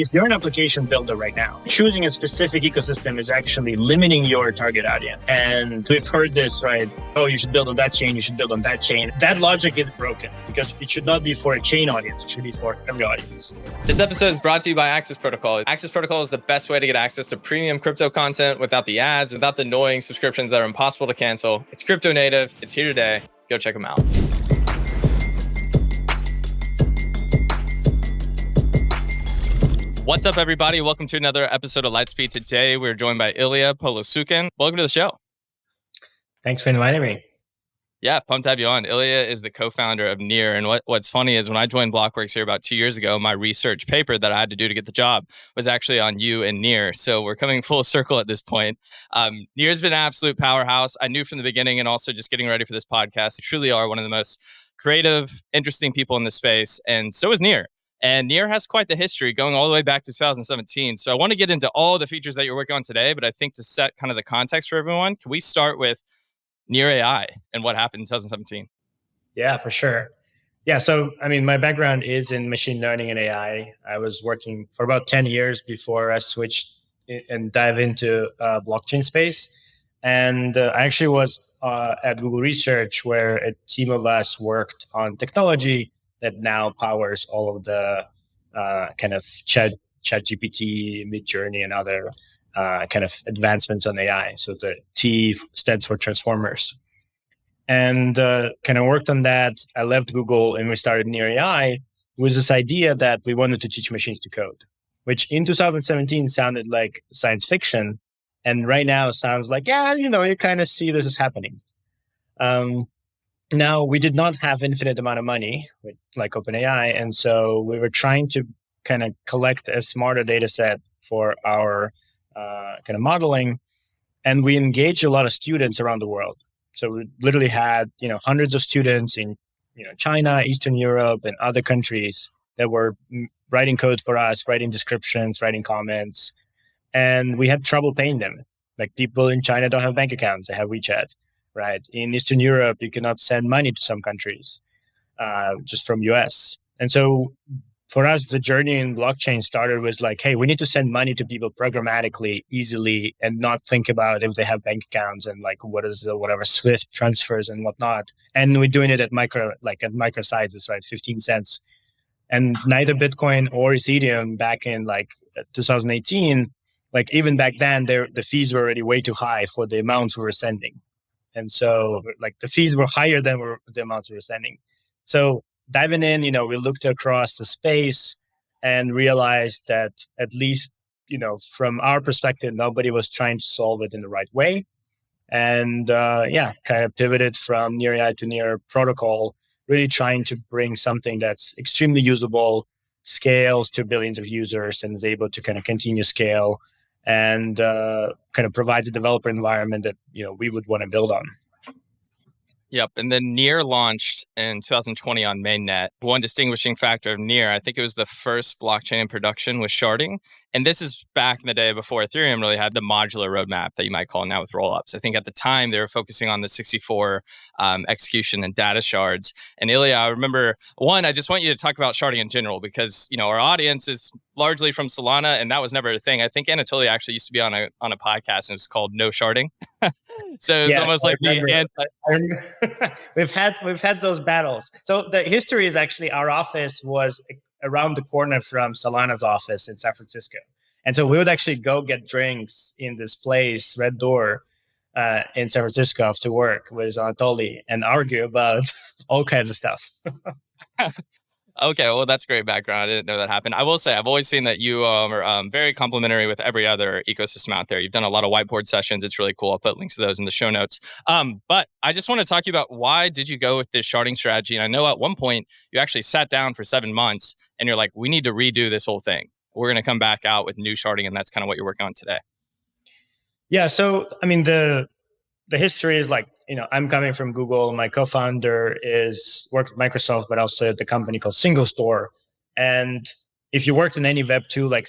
If you're an application builder right now, choosing a specific ecosystem is actually limiting your target audience. And we've heard this, right? Oh, you should build on that chain, you should build on that chain. That logic is broken because it should not be for a chain audience, it should be for every audience. This episode is brought to you by Access Protocol. Access Protocol is the best way to get access to premium crypto content without the ads, without the annoying subscriptions that are impossible to cancel. It's crypto native, it's here today. Go check them out. What's up, everybody? Welcome to another episode of Lightspeed. Today, we're joined by Illia Polosukhin. Welcome to the show. Thanks for inviting me. Yeah, pumped to have you on. Illia is the co-founder of Near. And what's funny is when I joined Blockworks here about 2 years ago, my research paper that I had to do to get the job was actually on you and Near. So we're coming full circle at this point. Near's been an absolute powerhouse. I knew from the beginning, and also just getting ready for this podcast, you truly are one of the most creative, interesting people in this space. And so is Near. And Near has quite the history going all the way back to 2017. So I want to get into all the features that you're working on today, but I think to set kind of the context for everyone, can we start with Near AI and what happened in 2017? Yeah, for sure. Yeah, so my background is in machine learning and AI. I was working for about 10 years before I switched and dive into blockchain space. And I actually was at Google Research, where a team of us worked on technology that now powers all of the kind of ChatGPT, Midjourney, and other kind of advancements on AI. So the T stands for transformers. And kind of worked on that. I left Google and we started Near AI with this idea that we wanted to teach machines to code, which in 2017 sounded like science fiction. And right now it sounds like, you kind of see this is happening. Now, we did not have infinite amount of money like OpenAI. And so we were trying to kind of collect a smarter data set for our kind of modeling. And we engaged a lot of students around the world. So we literally had, hundreds of students in, China, Eastern Europe, and other countries that were writing code for us, writing descriptions, writing comments. And we had trouble paying them. Like, people in China don't have bank accounts, they have WeChat. Right. In Eastern Europe, you cannot send money to some countries just from US. And so for us, the journey in blockchain started with like, hey, we need to send money to people programmatically, easily, and not think about if they have bank accounts and like what is the whatever Swift transfers and whatnot. And we're doing it at micro sizes, right? 15 cents. And neither Bitcoin or Ethereum back in like 2018, like even back then, the fees were already way too high for the amounts we were sending. And so like the fees were higher than the amounts we were sending. So diving in, we looked across the space and realized that at least, from our perspective, nobody was trying to solve it in the right way. And kind of pivoted from Near AI to Near Protocol, really trying to bring something that's extremely usable, scales to billions of users, and is able to kind of continue scale, and kind of provides a developer environment that we would want to build on. Yep. And then Near launched in 2020 on mainnet. One distinguishing factor of Near, I think it was the first blockchain in production with sharding. And this is back in the day before Ethereum really had the modular roadmap that you might call now with rollups. I think at the time they were focusing on the 64 execution and data shards. And Illia, I remember, I just want you to talk about sharding in general because, our audience is largely from Solana, and that was never a thing. I think Anatoly actually used to be on a podcast, and it's called No Sharding. So it's almost like we've had those battles. So the history is actually our office was around the corner from Solana's office in San Francisco. And so we would actually go get drinks in this place, Red Door, in San Francisco after work with Anatoly and argue about all kinds of stuff. Okay, well, that's great background. I didn't know that happened. I will say, I've always seen that you are very complimentary with every other ecosystem out there. You've done a lot of whiteboard sessions. It's really cool. I'll put links to those in the show notes. But I just want to talk to you about why did you go with this sharding strategy? And I know at one point you actually sat down for 7 months and you're like, we need to redo this whole thing. We're going to come back out with new sharding. And that's kind of what you're working on today. Yeah. So, the history is like, I'm coming from Google. My co-founder worked at Microsoft, but also at the company called Single Store. And if you worked in any Web2, like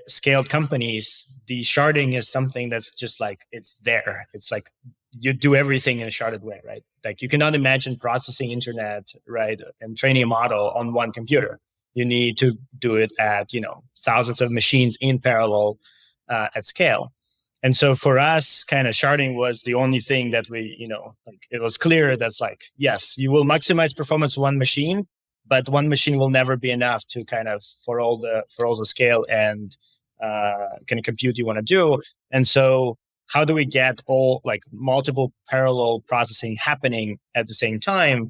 scaled companies, the sharding is something that's just like, it's there. It's like you do everything in a sharded way, right? Like you cannot imagine processing internet, right? And training a model on one computer. You need to do it at, thousands of machines in parallel at scale. And so for us, kind of sharding was the only thing that we, it was clear that's like, yes, you will maximize performance one machine, but one machine will never be enough to kind of for all the scale and kind of compute you want to do. And so how do we get all like multiple parallel processing happening at the same time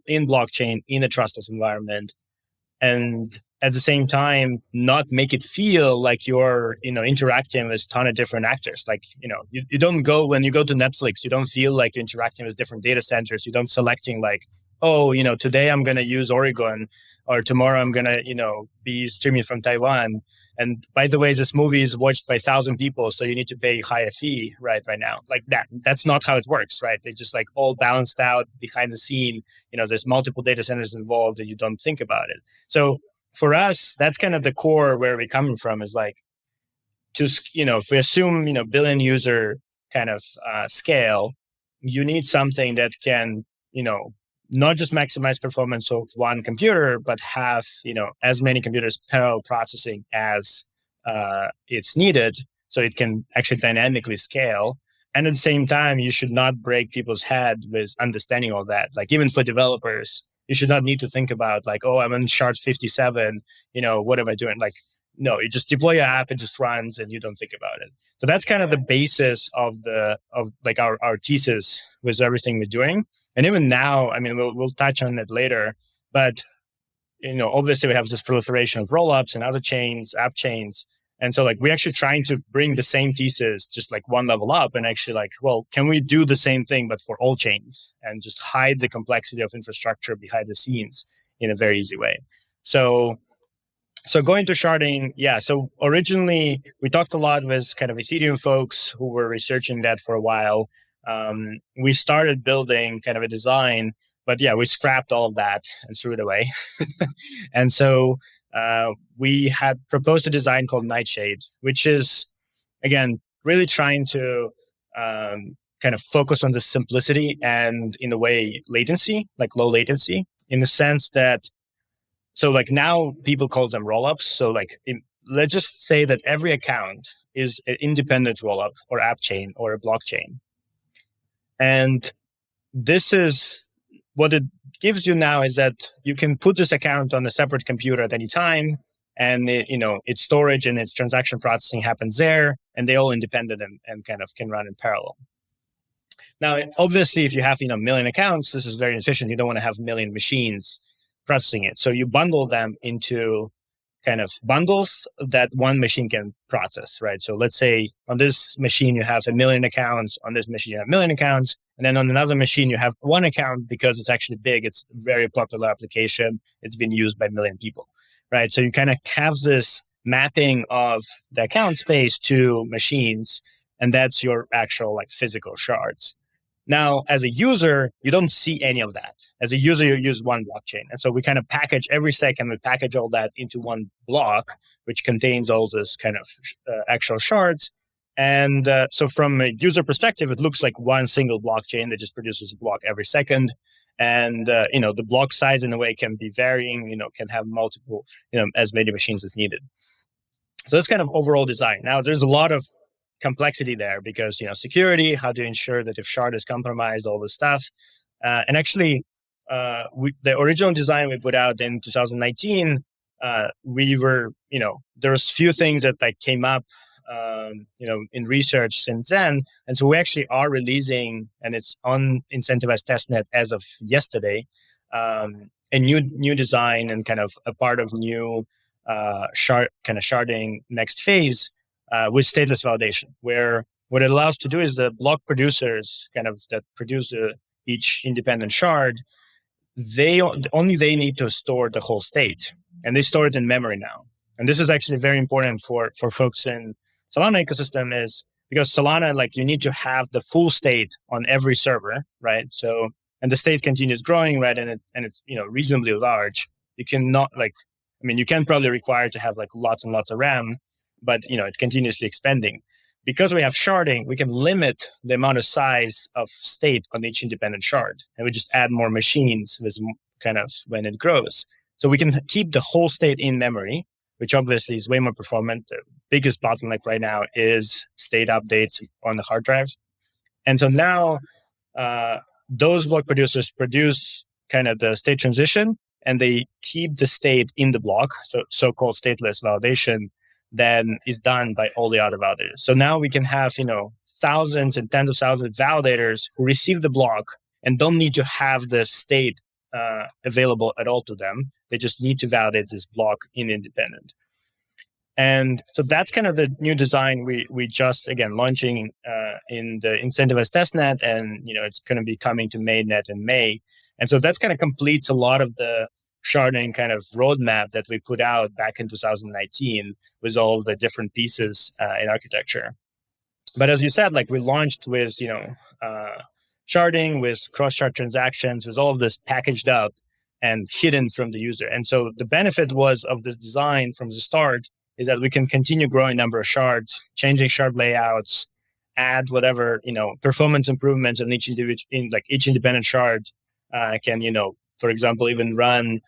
in blockchain in a trustless environment, and at the same time not make it feel like you're interacting with a ton of different actors? Like you don't go, when you go to Netflix, you don't feel like you're interacting with different data centers. You don't selecting like, oh, today I'm going to use Oregon, or tomorrow I'm going to be streaming from Taiwan. And by the way, this movie is watched by 1,000 people, so you need to pay higher fee right now. Like that's not how it works, right? They just like all balanced out behind the scene. There's multiple data centers involved and you don't think about it. So for us, that's kind of the core where we're coming from, is like, just, if we assume, billion user kind of scale, you need something that can, not just maximize performance of one computer, but have, as many computers parallel processing as it's needed, so it can actually dynamically scale. And at the same time, you should not break people's head with understanding all that. Like even for developers, you should not need to think about like, oh, I'm in Shards 57, what am I doing? Like, no, you just deploy your app, it just runs, and you don't think about it. So that's kind of the basis of like our thesis with everything we're doing. And even now, I mean, we'll touch on it later, but obviously we have this proliferation of rollups and other chains, app chains. And so like we're actually trying to bring the same thesis just like one level up, and actually like, well, can we do the same thing but for all chains and just hide the complexity of infrastructure behind the scenes in a very easy way? So going to sharding, yeah. So originally we talked a lot with kind of Ethereum folks who were researching that for a while. We started building kind of a design, but yeah, we scrapped all of that and threw it away. And so we had proposed a design called Nightshade, which is, again, really trying to kind of focus on the simplicity and, in a way, latency, like low latency, in the sense that, so like now people call them rollups. So like let's just say that every account is an independent rollup or app chain or a blockchain. And this is what it gives you now, is that you can put this account on a separate computer at any time, and its storage and its transaction processing happens there, and they all independent and kind of can run in parallel. Now, obviously, if you have a million accounts, this is very inefficient. You don't want to have a million machines processing it. So you bundle them into kind of bundles that one machine can process, right? So let's say on this machine you have 1 million accounts, on this machine you have 1 million accounts, and then on another machine you have one account because it's actually big, it's a very popular application, it's been used by 1 million people, right? So you kind of have this mapping of the account space to machines, and that's your actual like physical shards. Now, as a user, you don't see any of that. As a user, you use one blockchain. And so we kind of package every second, we package all that into one block, which contains all this kind of actual shards. And so from a user perspective, it looks like one single blockchain that just produces a block every second. And, the block size in a way can be varying, can have multiple, as many machines as needed. So that's kind of overall design. Now, there's a lot of complexity there because security, how to ensure that if shard is compromised, all this stuff. And actually, the original design we put out in 2019, we were there was few things that like came up in research since then, and so we actually are releasing, and it's on incentivized testnet as of yesterday, a new design and kind of a part of new sharding next phase. With stateless validation, where what it allows to do is the block producers kind of that produce each independent shard, they need to store the whole state, and they store it in memory now. And this is actually very important for folks in Solana ecosystem, is because Solana, like, you need to have the full state on every server, right? So, and the state continues growing, right? And it's reasonably large. You cannot you can probably require to have like lots and lots of RAM, but it continuously expanding. Because we have sharding, we can limit the amount of size of state on each independent shard, and we just add more machines with kind of when it grows. So we can keep the whole state in memory, which obviously is way more performant. The biggest bottleneck right now is state updates on the hard drives. And so now those block producers produce kind of the state transition, and they keep the state in the block. So so-called stateless validation then is done by all the other validators. So now we can have, thousands and tens of thousands of validators who receive the block and don't need to have the state available at all to them. They just need to validate this block in independent. And so that's kind of the new design we just, again, launching in the incentivized testnet, and it's going to be coming to mainnet in May. And so that's kind of completes a lot of the sharding kind of roadmap that we put out back in 2019 with all the different pieces in architecture. But as you said, like, we launched with sharding, with cross-shard transactions, with all of this packaged up and hidden from the user. And so the benefit was of this design from the start is that we can continue growing number of shards, changing shard layouts, add whatever performance improvements in each independent shard can for example even run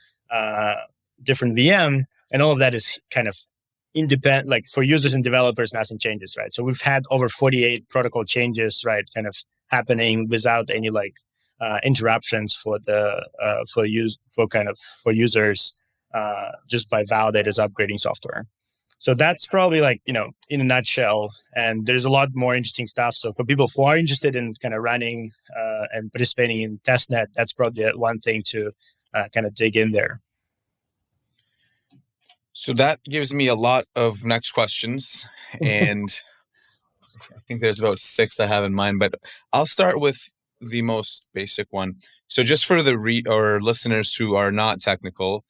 different VM, and all of that is kind of independent, like for users and developers, massive changes, right? So we've had over 48 protocol changes, right, kind of happening without any interruptions for users just by validators upgrading software. So that's probably in a nutshell. And there's a lot more interesting stuff. So for people who are interested in kind of running and participating in testnet, that's probably one thing to kind of dig in there. So that gives me a lot of next questions, and I think there's about 6 I have in mind, but I'll start with the most basic one. So just for the listeners who are not technical,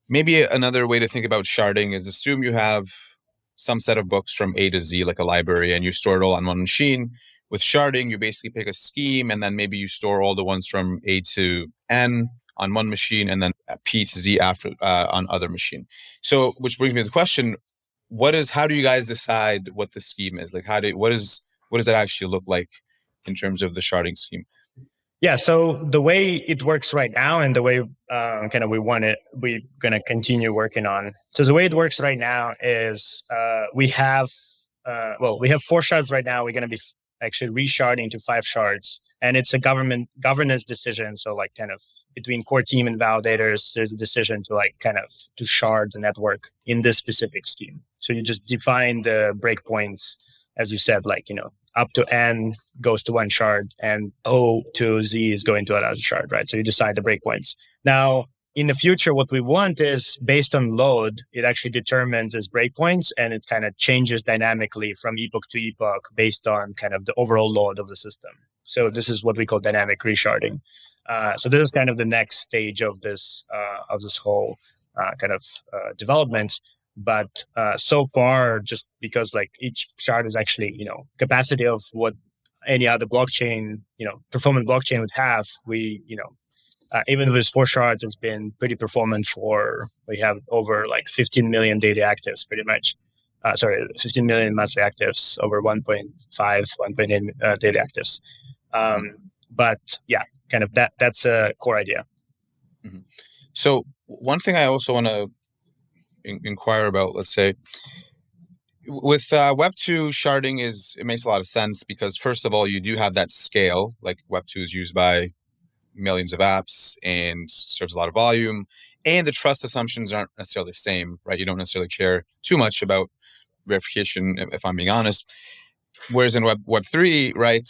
maybe another way to think about sharding is assume you have some set of books from A to Z, like a library, and you store it all on one machine. With sharding, you basically pick a scheme, and then maybe you store all the ones from A to N on one machine, and then P to Z after on other machine. So, which brings me to the question: how do you guys decide what the scheme is? Like, what does that actually look like in terms of the sharding scheme? Yeah, so the way it works right now, and the way we're going to continue working on. So the way it works right now is we have 4 shards right now. We're going to be actually resharding to 5 shards, and it's a governance decision. So kind of between core team and validators, there's a decision to shard the network in this specific scheme. So you just define the breakpoints, as you said, up to N goes to one shard, and O to Z is going to another shard, right? So you decide the breakpoints. Now, in the future, what we want is, based on load, it actually determines its breakpoints, and it kind of changes dynamically from epoch to epoch based on kind of the overall load of the system. So this is what we call dynamic resharding. So this is kind of the next stage of this whole development. But so far, just because each shard is actually capacity of what any other blockchain, performant blockchain would have, we even with 4 shards, it's been pretty performant. We have over 15 million daily actives, pretty much. 15 million monthly actives, over 1.5, 1.8 daily actives. But yeah, kind of that's a core idea. Mm-hmm. So one thing I also want to inquire about, let's say, with Web 2 sharding, it makes a lot of sense because, first of all, you do have that scale. Like, Web 2 is used by millions of apps and serves a lot of volume, and the trust assumptions aren't necessarily the same, right? You don't necessarily care too much about verification, if I'm being honest. Whereas in Web 3, right,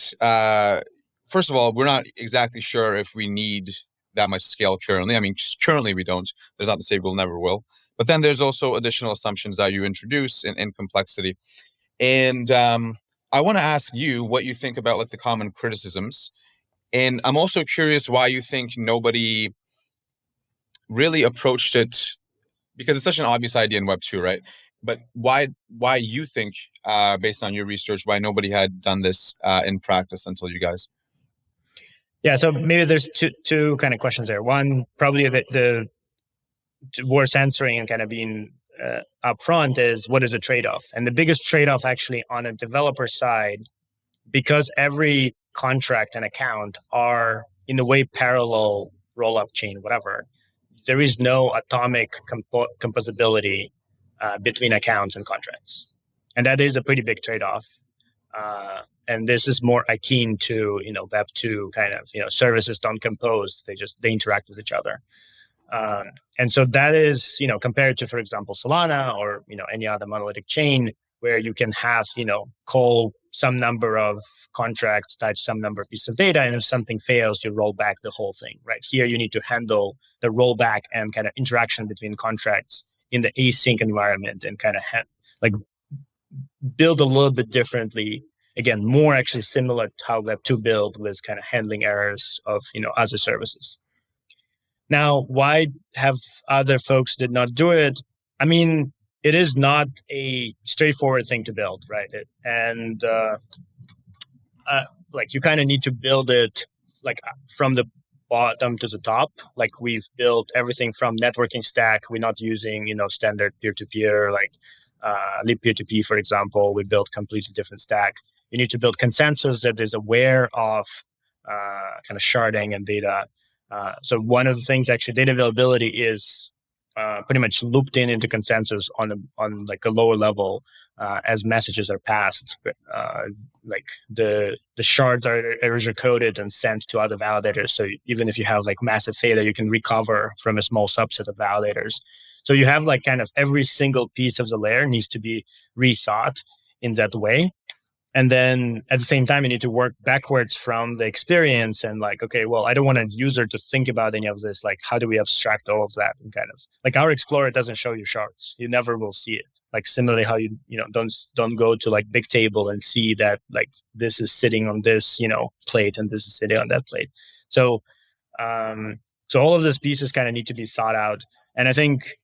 first of all, we're not exactly sure if we need that much scale currently. I mean, currently we don't. There's not to say we'll never will. But then there's also additional assumptions that you introduce in complexity. And I want to ask you what you think about the common criticisms. And I'm also curious why you think nobody really approached it, because it's such an obvious idea in Web 2, right? But why you think, based on your research, why nobody had done this in practice until you guys? Yeah, so maybe there's two kind of questions there. One, probably the worth answering and kind of being upfront is, what is a trade-off? And the biggest trade-off actually on a developer side, because every contract and account are in a way parallel roll-up chain, whatever. there is no atomic composability between accounts and contracts, and that is a pretty big trade-off. And this is more akin to Web 2 kind of services don't compose; they interact with each other. And so that is compared to, for example, Solana or any other monolithic chain where you can have call some number of contracts, touch some number of pieces of data, and if something fails, you roll back the whole thing. Right here, you need to handle the rollback and kind of interaction between contracts in the async environment and kind of build a little bit differently. Again, more actually similar to how Web 2 build was kind of handling errors of other services. Now, why have other folks did not do it? I mean, it is not a straightforward thing to build, right? You kind of need to build it from the bottom to the top. Like we've built everything from networking stack. We're not using standard peer-to-peer like libpeer2p, for example. We built completely different stack. You need to build consensus that is aware of kind of sharding and data. So one of the things, actually, data availability is pretty much looped into consensus on like a lower level as messages are passed. Like the shards are erasure coded and sent to other validators. So even if you have like massive data, you can recover from a small subset of validators. So you have like kind of every single piece of the layer needs to be rethought in that way. And then at the same time, you need to work backwards from the experience and like, okay, well, I don't want a user to think about any of this. Like, how do we abstract all of that? And kind of like our Explorer doesn't show you shards. You never will see it. Like similarly, how you don't go to like Bigtable and see that like this is sitting on this plate and this is sitting on that plate. So so all of these pieces kind of need to be thought out. And I think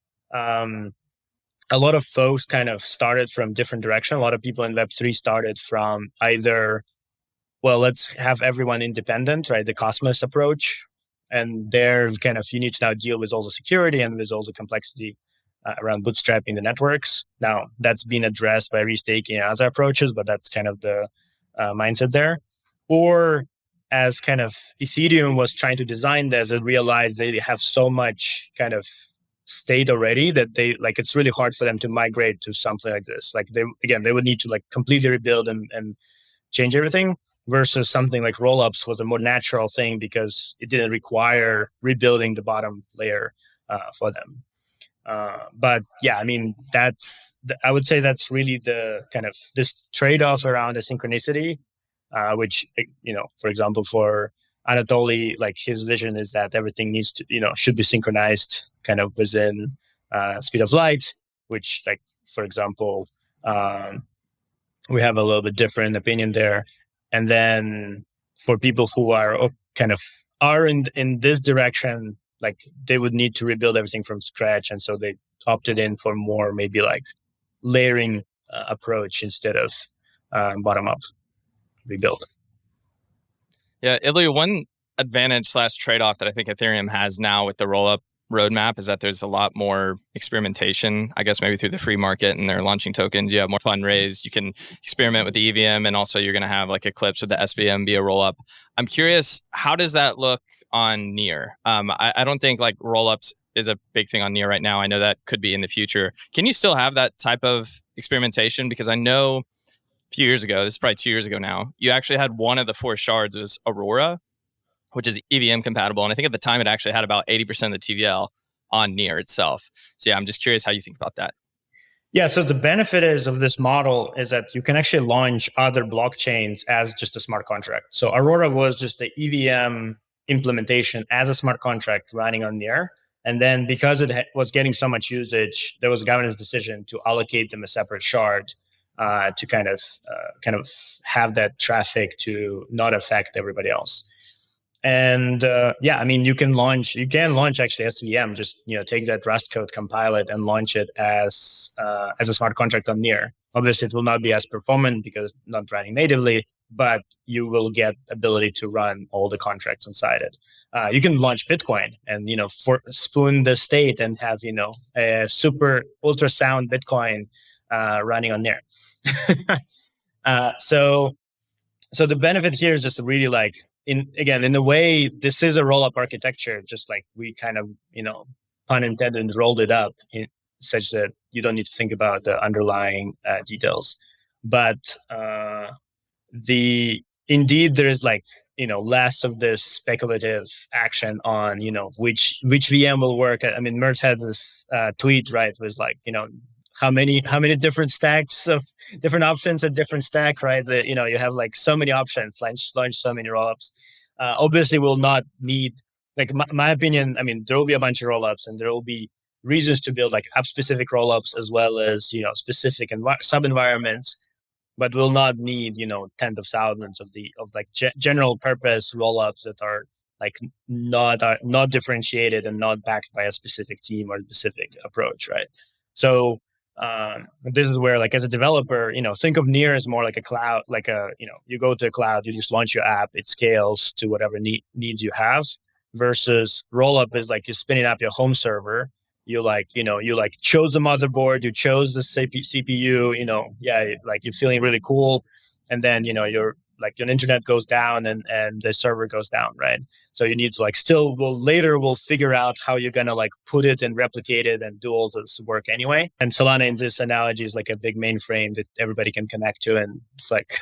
a lot of folks kind of started from different direction. A lot of people in Web3 started from either, well, let's have everyone independent, right? The Cosmos approach. And there kind of, you need to now deal with all the security and with all the complexity around bootstrapping the networks. Now, that's been addressed by restaking and other approaches, but that's kind of the mindset there. Or as kind of Ethereum was trying to design this, it realized they have so much kind of state already that they like it's really hard for them to migrate to something like this. Like they would need to like completely rebuild and change everything, versus something like rollups was a more natural thing because it didn't require rebuilding the bottom layer for them. But yeah, I mean I would say that's really the kind of this trade-off around the synchronicity, which for example, for Anatoly, like his vision is that everything needs to should be synchronized kind of within speed of light, which like for example we have a little bit different opinion there. And then for people who are kind of are in this direction, like they would need to rebuild everything from scratch, and so they opted in for more maybe like layering approach instead of bottom up rebuild. Yeah, Ilya, one advantage / trade-off that I think Ethereum has now with the roll-up roadmap is that there's a lot more experimentation, I guess maybe through the free market, and they're launching tokens. You have more fundraise, you can experiment with the EVM, and also you're going to have like Eclipse with the SVM be a roll-up. I'm curious, how does that look on Near? I don't think like roll-ups is a big thing on Near right now. I know that could be in the future. Can you still have that type of experimentation? Because I know few years ago, this is probably 2 years ago now, you actually had one of the 4 shards was Aurora, which is EVM compatible. And I think at the time it actually had about 80% of the TVL on Near itself. So yeah, I'm just curious how you think about that. Yeah, so the benefit of this model is that you can actually launch other blockchains as just a smart contract. So Aurora was just the EVM implementation as a smart contract running on Near. And then because it was getting so much usage, there was a governance decision to allocate them a separate shard to kind of have that traffic to not affect everybody else. And yeah, I mean, you can launch actually SVM. Just take that Rust code, compile it, and launch it as a smart contract on Near. Obviously, it will not be as performant because it's not running natively, but you will get ability to run all the contracts inside it. You can launch Bitcoin and spoon the state and have a super ultrasound Bitcoin running on Near. So the benefit here is just really like in a way, this is a roll-up architecture, just like we kind of pun intended, rolled it up in such that you don't need to think about the underlying details. But indeed there's like less of this speculative action on which VM will work. I mean, Mert had this tweet, right, was like how many different stacks of different options at different stack, right? That you have like so many options, launch so many rollups. Obviously we'll not need, like, my opinion, I mean, there will be a bunch of rollups and there will be reasons to build like app specific rollups as well as specific sub environments, but we'll not need tens of thousands of general purpose rollups that are like not differentiated and not backed by a specific team or specific approach, right? So this is where, like, as a developer, think of Near as more like a cloud, like you go to a cloud, you just launch your app, it scales to whatever needs you have, versus rollup is like you're spinning up your home server. You chose the motherboard, you chose the CPU, like you're feeling really cool. And then, you're like, your internet goes down and the server goes down, right? So you need to like later we'll figure out how you're going to like put it and replicate it and do all this work anyway. And Solana in this analogy is like a big mainframe that everybody can connect to. And it's like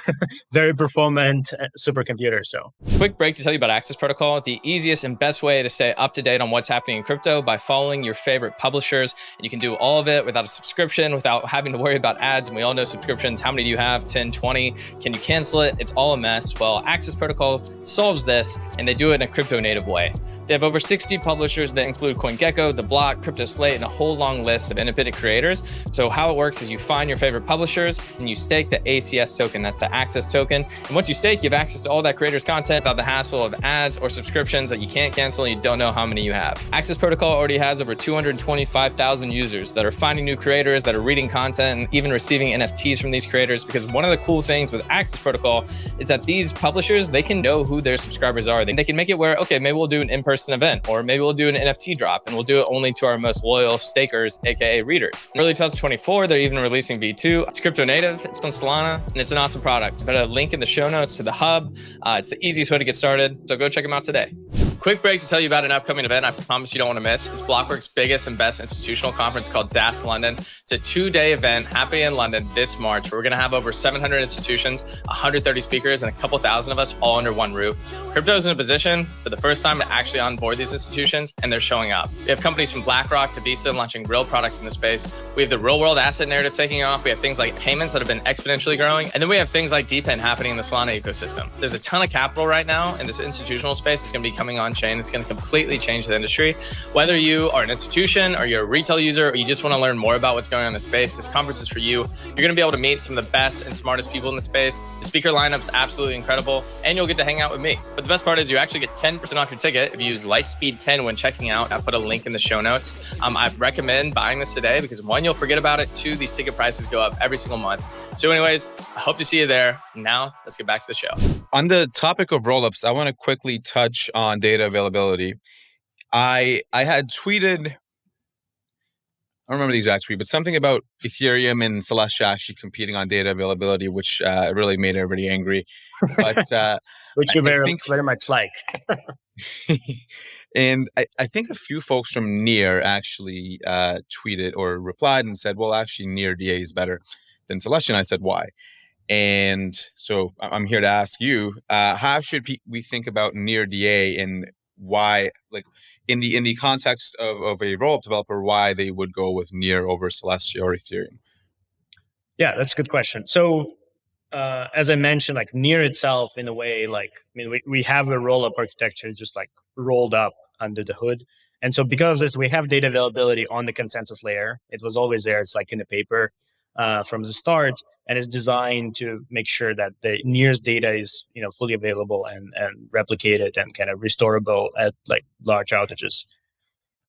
very performant supercomputer. So quick break to tell you about Access Protocol, the easiest and best way to stay up to date on what's happening in crypto by following your favorite publishers. And you can do all of it without a subscription, without having to worry about ads. And we all know subscriptions. How many do you have? 10, 20? Can you cancel it? It's all a mess. Well, Access Protocol solves this, and they do it in a crypto native way. They have over 60 publishers that include CoinGecko, The Block, Crypto Slate, and a whole long list of independent creators. So how it works is you find your favorite publishers and you stake the ACS token. That's the Access token. And once you stake, you have access to all that creator's content without the hassle of ads or subscriptions that you can't cancel and you don't know how many you have. Access Protocol already has over 225,000 users that are finding new creators, that are reading content, and even receiving NFTs from these creators. Because one of the cool things with Access Protocol is that these publishers, they can know who their subscribers are. They can make it where, okay, maybe we'll do an in-person event, or maybe we'll do an NFT drop, and we'll do it only to our most loyal stakers, aka readers. In early 2024, they're even releasing V2. It's crypto native, it's on Solana, and it's an awesome product. Put a link in the show notes to the hub. It's the easiest way to get started, so go check them out today. Quick break to tell you about an upcoming event I promise you don't want to miss. It's Blockworks' biggest and best institutional conference called DAS London. It's a 2-day event happening in London this March, where we're going to have over 700 institutions, 130 speakers, and a couple thousand of us all under one roof. Crypto is in a position for the first time to actually onboard these institutions, and they're showing up. We have companies from BlackRock to Visa launching real products in the space. We have the real world asset narrative taking off. We have things like payments that have been exponentially growing. And then we have things like DePIN happening in the Solana ecosystem. There's a ton of capital right now in this institutional space. It's going to be coming on chain. It's going to completely change the industry. Whether you are an institution or you're a retail user or you just want to learn more about what's going on in the space, this conference is for you. You're going to be able to meet some of the best and smartest people in the space. The speaker lineup is absolutely incredible, and you'll get to hang out with me. But the best part is you actually get 10% off your ticket if you use Lightspeed 10 when checking out. I put a link in the show notes. I recommend buying this today because, one, you'll forget about it. Two, these ticket prices go up every single month. So anyways, I hope to see you there. Now let's get back to the show. On the topic of rollups, I want to quickly touch on data availability. I had tweeted, I don't remember the exact tweet, but something about Ethereum and Celestia actually competing on data availability, which really made everybody angry. But which you very much like. And I think a few folks from Near actually tweeted or replied and said, well, actually, Near DA is better than Celestia. And I said, why? And so I'm here to ask you, how should we think about Near DA and why, like, in the context of a rollup developer, why they would go with Near over Celestia or Ethereum? Yeah, that's a good question. So as I mentioned, like Near itself, in a way, like, I mean, we have a rollup architecture just like rolled up under the hood. And so because of this, we have data availability on the consensus layer. It was always there. It's like in the paper from the start, and it's designed to make sure that the Near's data is, fully available and replicated and kind of restorable at like large outages.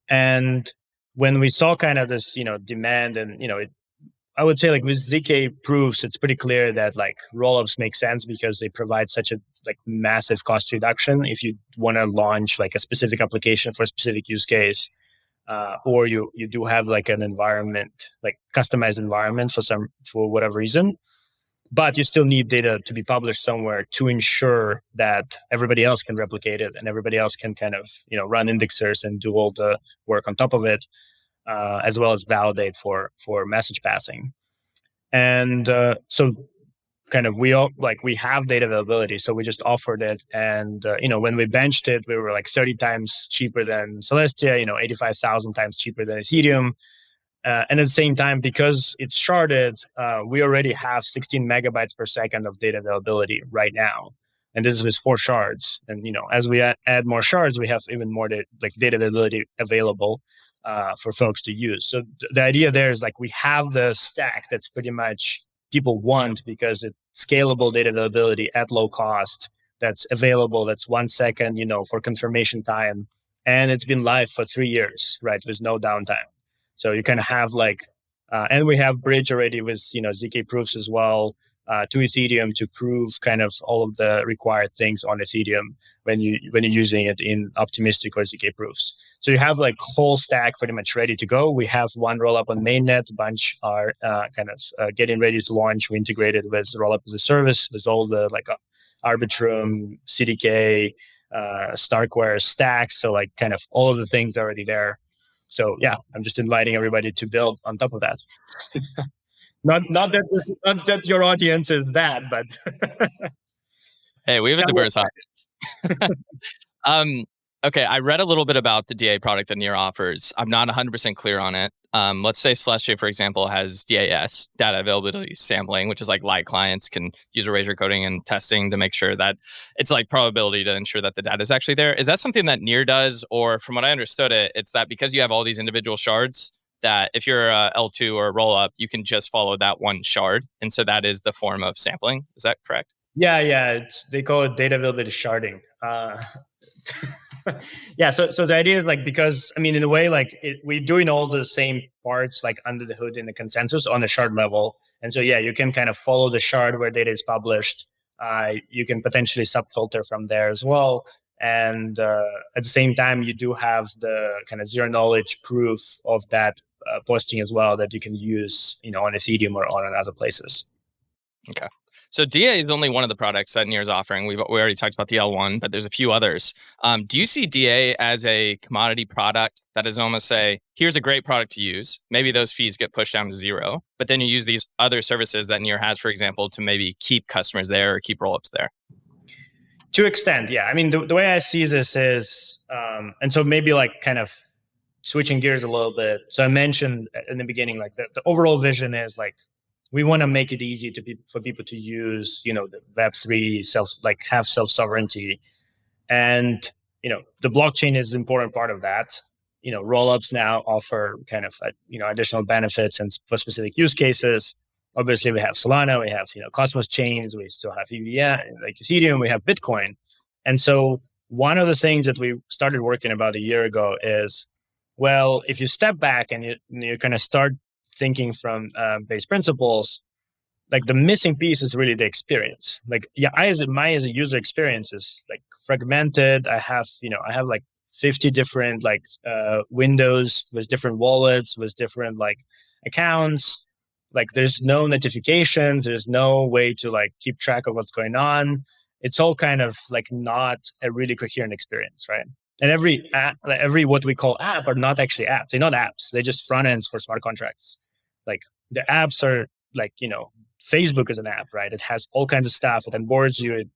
And when we saw kind of this, demand and, I would say, like, with ZK proofs, it's pretty clear that like rollups make sense because they provide such a like massive cost reduction if you want to launch like a specific application for a specific use case, or you do have like an environment, like customized environment for whatever reason. but you still need data to be published somewhere to ensure that everybody else can replicate it and everybody else can kind of run indexers and do all the work on top of it, as well as validate for message passing. And so kind of we have data availability, so we just offered it. And when we benched it, we were like 30 times cheaper than Celestia, 85,000 times cheaper than Ethereum. And at the same time, because it's sharded, we already have 16 megabytes per second of data availability right now. And this is with 4 shards. And as we add more shards, we have even more data availability available for folks to use. So the idea there is we have the stack that's pretty much people want, because it's scalable data availability at low cost, that's available, that's 1 second, for confirmation time. And it's been live for 3 years, right? There's no downtime. So you kind of have and we have bridge already with ZK proofs as well to Ethereum to prove kind of all of the required things on Ethereum when you're using it in optimistic or ZK proofs. So you have whole stack pretty much ready to go. We have one rollup on mainnet. A bunch are getting ready to launch. We integrated with rollup as a service with all the Arbitrum, CDK, Starkware stacks. So kind of all of the things already there. So yeah, I'm just inviting everybody to build on top of that. not that your audience is that, but hey, we have a diverse audience. Okay, I read a little bit about the DA product that Near offers. I'm not 100% clear on it. Let's say Celestia, for example, has DAS, data availability sampling, which is live clients can use erasure coding and testing to make sure that it's probability to ensure that the data is actually there. Is that something that Near does? Or from what I understood it's that because you have all these individual shards, that if you're a L2 or a rollup, you can just follow that one shard. And so that is the form of sampling. Is that correct? Yeah. They call it data availability sharding. Yeah, so the idea is because in a way we're doing all the same parts under the hood in the consensus on the shard level. And so yeah, you can kind of follow the shard where data is published. You can potentially subfilter from there as well. And at the same time, you do have the kind of zero knowledge proof of that posting as well that you can use on Ethereum or on other places. Okay. So DA is only one of the products that Near is offering. We already talked about the L1, but there's a few others. Do you see DA as a commodity product that is almost say, here's a great product to use. Maybe those fees get pushed down to 0, but then you use these other services that Near has, for example, to maybe keep customers there or keep rollups there? To extent, yeah. The way I see this is, and so maybe kind of switching gears a little bit. So I mentioned in the beginning, the overall vision is we want to make it easy for people to use, the Web3 have self-sovereignty. And, the blockchain is an important part of that. Rollups now offer kind of, additional benefits and for specific use cases. Obviously, we have Solana, we have, Cosmos chains, we still have EVM, Ethereum, we have Bitcoin. And so one of the things that we started working about a year ago is, well, if you step back and you kind of start thinking from base principles, the missing piece is really the experience. I as a user experience is fragmented. I have 50 different windows with different wallets with different accounts. There's no notifications. There's no way to keep track of what's going on. It's all kind of not a really coherent experience, right? And every app, every what we call app are not actually apps. They're not apps. They're just front ends for smart contracts. The apps are Facebook is an app, right? It has all kinds of stuff. It onboards you. It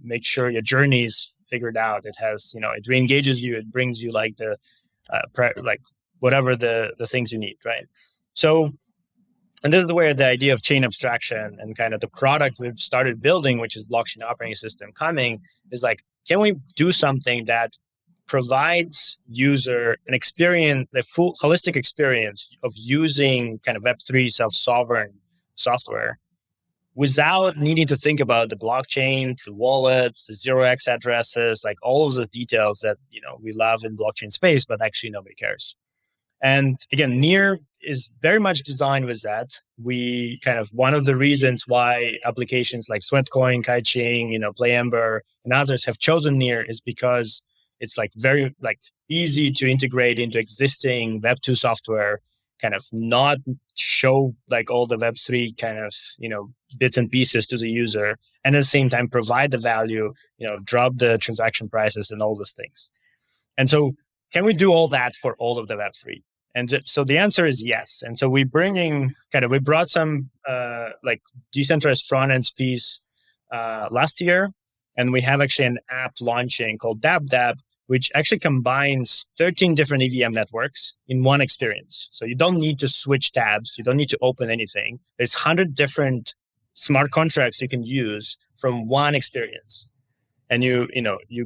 makes sure your journey is figured out. It has it re-engages you. It brings you the whatever the things you need, right? So, and this is where the idea of chain abstraction and kind of the product we've started building, which is blockchain operating system coming, is can we do something that provides user an experience, the full holistic experience of using kind of Web3 self-sovereign software without needing to think about the blockchain, the wallets, the 0x addresses, all of the details that we love in blockchain space, but actually nobody cares. And again, Near is very much designed with that. We kind of one of the reasons why applications like Sweatcoin, Kaiching, Playember, and others have chosen Near is because it's very easy to integrate into existing Web2 software, kind of not show like all the Web3 kind of, bits and pieces to the user, and at the same time provide the value, drop the transaction prices and all those things. And so can we do all that for all of the Web3? And so the answer is yes. And so we brought some like decentralized front end piece last year, and we have actually an app launching called DabDab, which actually combines 13 different EVM networks in one experience. So you don't need to switch tabs. You don't need to open anything. There's 100 different smart contracts you can use from one experience. And you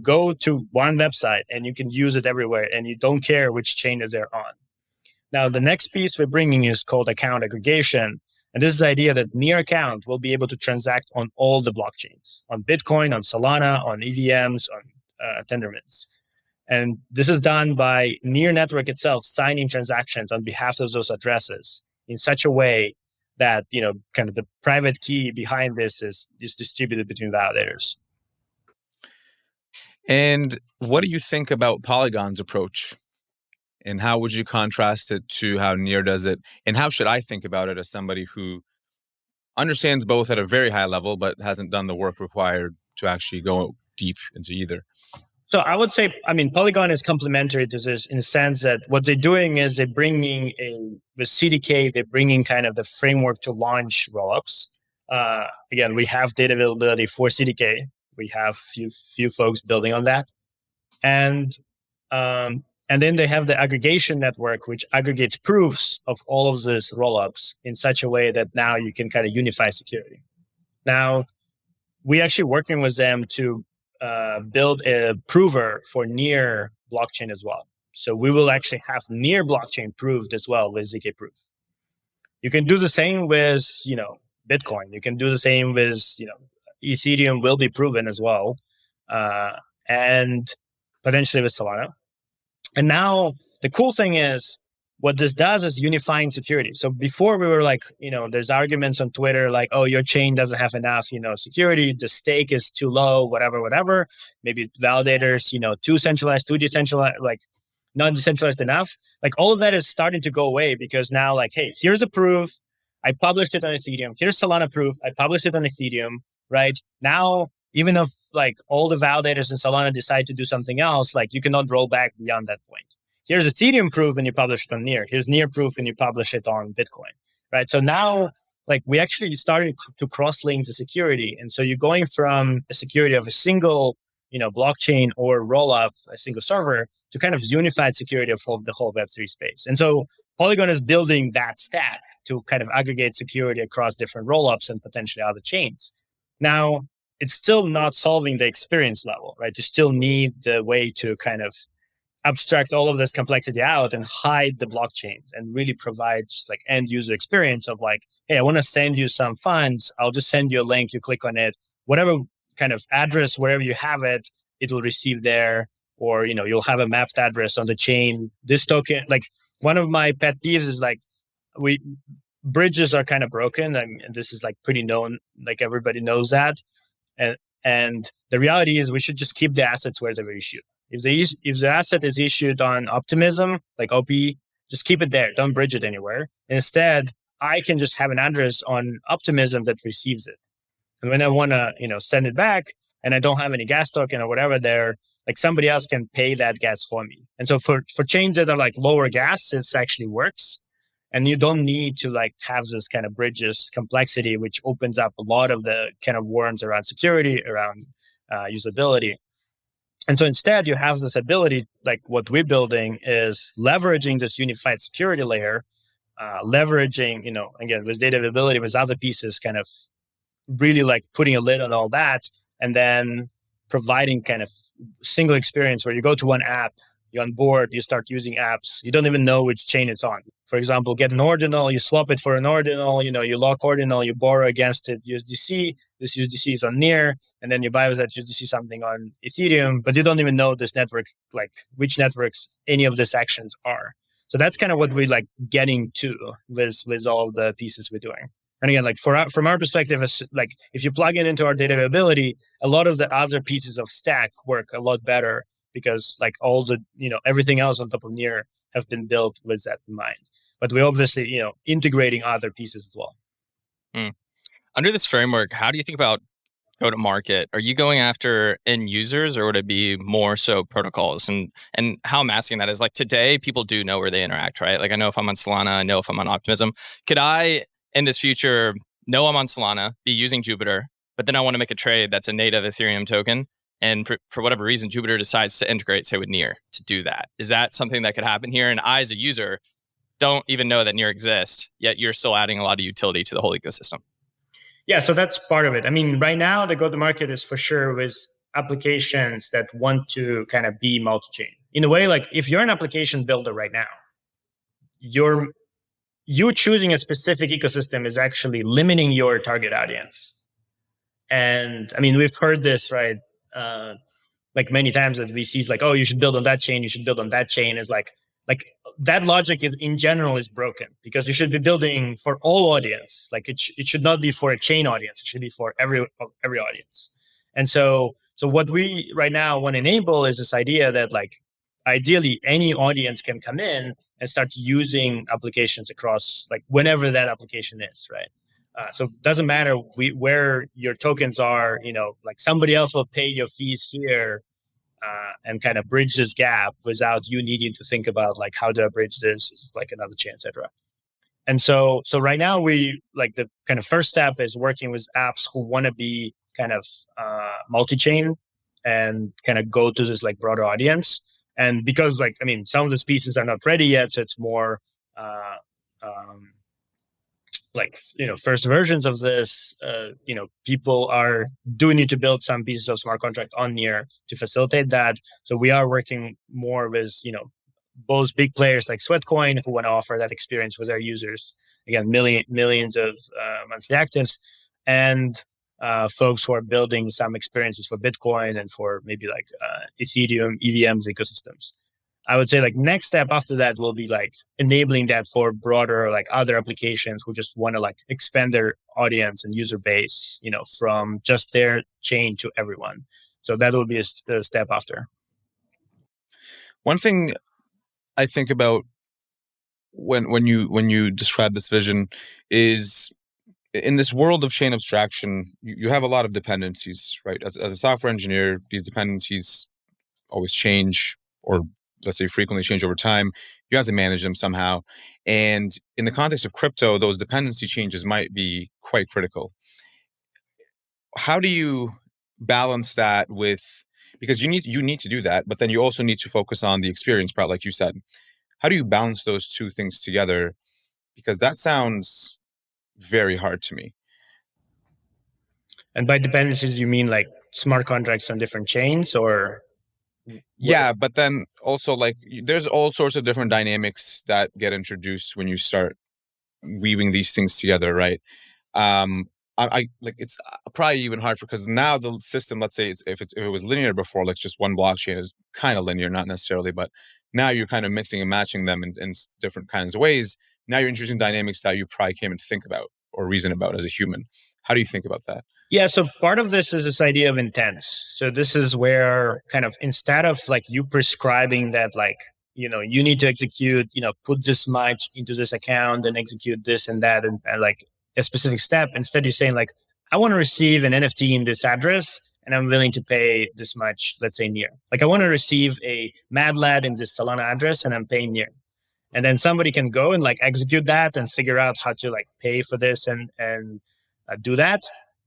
go to one website and you can use it everywhere, and you don't care which chain is there on. Now, the next piece we're bringing is called account aggregation. And this is the idea that Near account will be able to transact on all the blockchains, on Bitcoin, on Solana, on EVMs, on Tendermints. And this is done by Near network itself signing transactions on behalf of those addresses in such a way that, kind of the private key behind this is distributed between validators. And what do you think about Polygon's approach? And how would you contrast it to how Near does it? And how should I think about it as somebody who understands both at a very high level, but hasn't done the work required to actually go deep into either? So I would say, Polygon is complementary to this in the sense that what they're doing is they're bringing with CDK, they're bringing kind of the framework to launch rollups. Again, we have data availability for CDK. We have few folks building on that. And then they have the aggregation network, which aggregates proofs of all of these rollups in such a way that now you can kind of unify security. Now, we're actually working with them to build a prover for Near blockchain as well. So we will actually have Near blockchain proved as well with ZK proof. You can do the same with, Bitcoin. You can do the same with, Ethereum will be proven as well, and potentially with Solana. And now the cool thing is what this does is unifying security. So before we were like, there's arguments on Twitter like, oh, your chain doesn't have enough, security, the stake is too low, whatever. Maybe validators, too centralized, too decentralized, like not decentralized enough. Like all of that is starting to go away because now like, hey, here's a proof. I published it on Ethereum. Here's Solana proof. I published it on Ethereum, right? Now, even if like all the validators in Solana decide to do something else, like you cannot roll back beyond that point. Here's Ethereum proof and you publish it on Near. Here's Near proof and you publish it on Bitcoin, right? So now, like we actually started to cross-link the security. And so you're going from a security of a single, blockchain or roll-up, a single server, to kind of unified security of the whole Web3 space. And so Polygon is building that stack to kind of aggregate security across different roll-ups and potentially other chains. Now, it's still not solving the experience level, right? You still need the way to kind of abstract all of this complexity out and hide the blockchains and really provide just like end user experience of like, hey, I want to send you some funds. I'll just send you a link. You click on it, whatever kind of address, wherever you have it, it will receive there, or, you'll have a mapped address on the chain. This token, like one of my pet peeves is like bridges are kind of broken. And this is like pretty known, like everybody knows that. And the reality is we should just keep the assets where they were issued. If the asset is issued on Optimism, like OP, just keep it there. Don't bridge it anywhere. Instead, I can just have an address on Optimism that receives it. And when I want to, send it back and I don't have any gas token or whatever there, like somebody else can pay that gas for me. And so for chains that are like lower gas, this actually works. And you don't need to like have this kind of bridges complexity, which opens up a lot of the kind of worms around security, around usability. And so instead, you have this ability, like what we're building is leveraging this unified security layer, leveraging, again, with data availability, with other pieces, kind of really like putting a lid on all that, and then providing kind of single experience where you go to one app, you on board, you start using apps, you don't even know which chain it's on. For example, get an ordinal, you swap it for an ordinal, you lock ordinal, you borrow against it USDC, this USDC is on Near, and then you buy with that USDC something on Ethereum, but you don't even know this network, like which networks any of these actions are. So that's kind of what we're like getting to with all the pieces we're doing. And again, like from our perspective, like if you plug it into our data availability, a lot of the other pieces of stack work a lot better because like all the, everything else on top of Near have been built with that in mind. but we obviously, integrating other pieces as well. Under this framework, how do you think about go to market? Are you going after end users, or would it be more so protocols? And how I'm asking that is, like, today people do know where they interact, right? Like, I know if I'm on Solana, I know if I'm on Optimism. Could I in this future know I'm on Solana, be using Jupiter, but then I want to make a trade that's a native Ethereum token, and for whatever reason Jupiter decides to integrate, say, with Near to do that? Is that something that could happen here? And I, as a user, don't even know that Near exists, yet you're still adding a lot of utility to the whole ecosystem. Yeah, so that's part of it. I mean, right now the go-to-market is for sure with applications that want to kind of be multi-chain. In a way, like if you're an application builder right now, you choosing a specific ecosystem is actually limiting your target audience. And I mean, we've heard this, right? Like many times that VCs like, oh, you should build on that chain, you should build on that chain, is like that logic is in general is broken, because you should be building for all audience. Like it should not be for a chain audience, it should be for every audience. And so what we right now want to enable is this idea that like ideally any audience can come in and start using applications across like whenever that application is, right? So it doesn't matter where your tokens are, like somebody else will pay your fees here and kind of bridge this gap without you needing to think about like how do I bridge this, like another chain, etc. And so right now we like the kind of first step is working with apps who want to be kind of multi-chain and kind of go to this like broader audience. And because like, I mean, some of these pieces are not ready yet, so it's more like, first versions of this, people do need to build some pieces of smart contract on Near to facilitate that. So we are working more with, both big players like Sweatcoin who want to offer that experience with their users. Again, millions of monthly actives, and folks who are building some experiences for Bitcoin and for maybe like Ethereum, EVMs ecosystems. I would say like next step after that will be like enabling that for broader like other applications who just want to like expand their audience and user base, from just their chain to everyone. So that will be a step after. One thing I think about when you describe this vision is, in this world of chain abstraction, you have a lot of dependencies, right? As a software engineer, these dependencies always change, or let's say frequently change over time. You have to manage them somehow. And in the context of crypto, those dependency changes might be quite critical. How do you balance that with, because you need to do that, but then you also need to focus on the experience part, like you said. How do you balance those two things together? Because that sounds very hard to me. And by dependencies, you mean like smart contracts on different chains, or? Yeah, but then also like there's all sorts of different dynamics that get introduced when you start weaving these things together, right? I like it's probably even hard because now the system, let's say if it was linear before, like just one blockchain is kind of linear, not necessarily, but now you're kind of mixing and matching them in different kinds of ways. Now you're introducing dynamics that you probably can't even think about or reason about as a human. How do you think about that? Yeah, so part of this is this idea of intents. So this is where kind of instead of like you prescribing that like, you need to execute, put this much into this account and execute this and that and like a specific step, instead you're saying like, I want to receive an NFT in this address and I'm willing to pay this much, let's say Near. Like I want to receive a Mad Lad in this Solana address and I'm paying Near. And then somebody can go and like execute that and figure out how to like pay for this and do that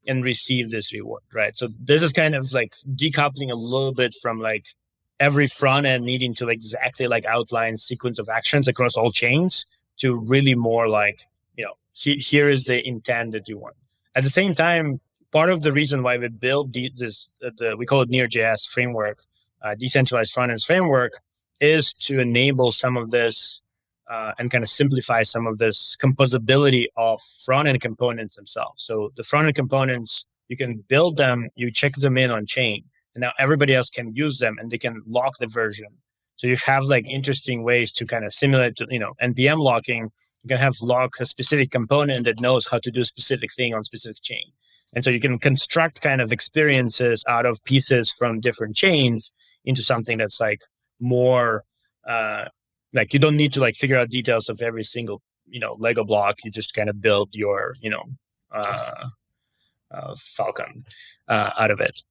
and receive this reward, right? So this is kind of like decoupling a little bit from like every front end needing to exactly like outline sequence of actions across all chains to really more like, here is the intent that you want. At the same time, part of the reason why we built this, we call it Near.js framework, decentralized front ends framework, is to enable some of this and kind of simplify some of this composability of front-end components themselves. So the front-end components, you can build them, you check them in on chain, and now everybody else can use them and they can lock the version. So you have like interesting ways to kind of simulate, NPM locking. You can have lock a specific component that knows how to do a specific thing on specific chain. And so you can construct kind of experiences out of pieces from different chains into something that's like more like you don't need to like figure out details of every single Lego block. You just kind of build your Falcon out of it.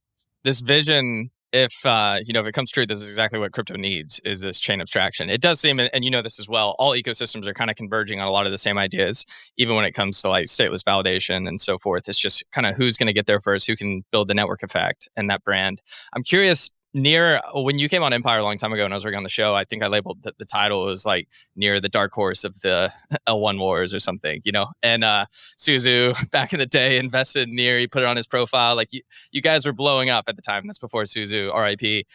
This vision, if if it comes true, this is exactly what crypto needs, is this chain abstraction. It does seem, and you know this as well, all ecosystems are kind of converging on a lot of the same ideas, even when it comes to like stateless validation and so forth. It's just kind of who's going to get there first, who can build the network effect and that brand. I'm curious, Near, when you came on Empire a long time ago and I was working on the show, I think I labeled the title was like Near the dark horse of the L1 wars or something, and Suzu back in the day invested in Near, he put it on his profile. Like you guys were blowing up at the time. That's before Suzu, RIP.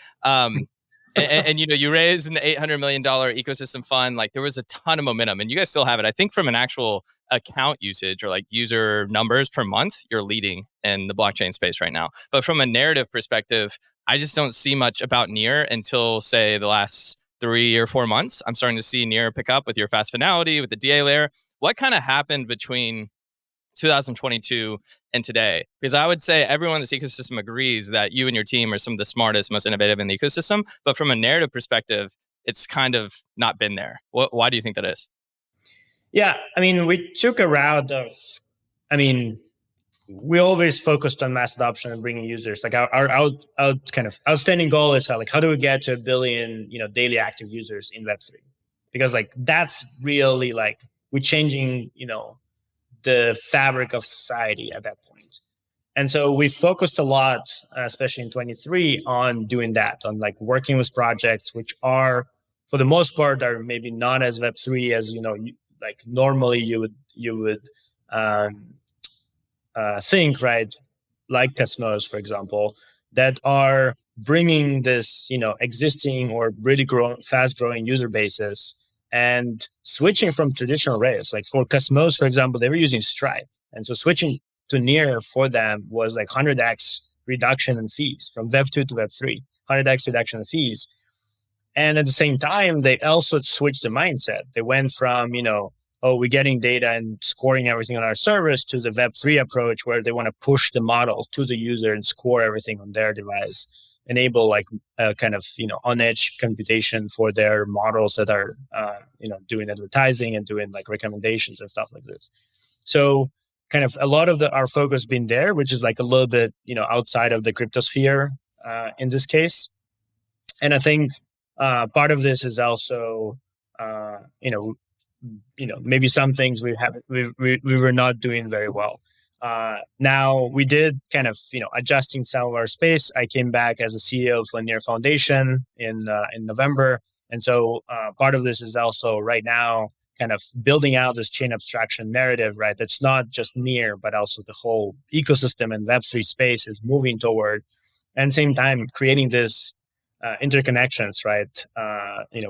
And you raised an $800 million ecosystem fund. Like there was a ton of momentum, and you guys still have it. I think from an actual account usage or like user numbers per month, you're leading in the blockchain space right now. But from a narrative perspective, I just don't see much about Near until say the last 3 or 4 months. I'm starting to see Near pick up with your fast finality, with the DA layer. What kind of happened between 2022 and today? Because I would say everyone in this ecosystem agrees that you and your team are some of the smartest, most innovative in the ecosystem. But from a narrative perspective, it's kind of not been there. Why do you think that is? Yeah, I mean, we took a route of, we always focused on mass adoption and bringing users. Like our kind of outstanding goal is how do we get to 1 billion, daily active users in Web3? Because like that's really like we're changing, the fabric of society at that point. And so we focused a lot, especially in 23, on doing that, on like working with projects which are, for the most part, are maybe not as Web3 as like normally you would think, right? Like Cosmos, for example, that are bringing this, existing or really fast growing user bases and switching from traditional rails. Like for Cosmos, for example, they were using Stripe. And so switching to Near for them was like 100x reduction in fees from Web2 to Web3, 100x reduction in fees. And at the same time, they also switched the mindset. They went from, we're getting data and scoring everything on our service to the Web3 approach where they want to push the model to the user and score everything on their device, enable like kind of, on-edge computation for their models that are, doing advertising and doing like recommendations and stuff like this. So kind of a lot of our focus been there, which is like a little bit, outside of the cryptosphere in this case. And I think part of this is also, maybe some things we were not doing very well. Now we did kind of, adjusting some of our space. I came back as a CEO of Linear Foundation in November. And so part of this is also right now kind of building out this chain abstraction narrative, right? That's not just Near, but also the whole ecosystem and Web3 space is moving toward, and at the same time creating this interconnections, right?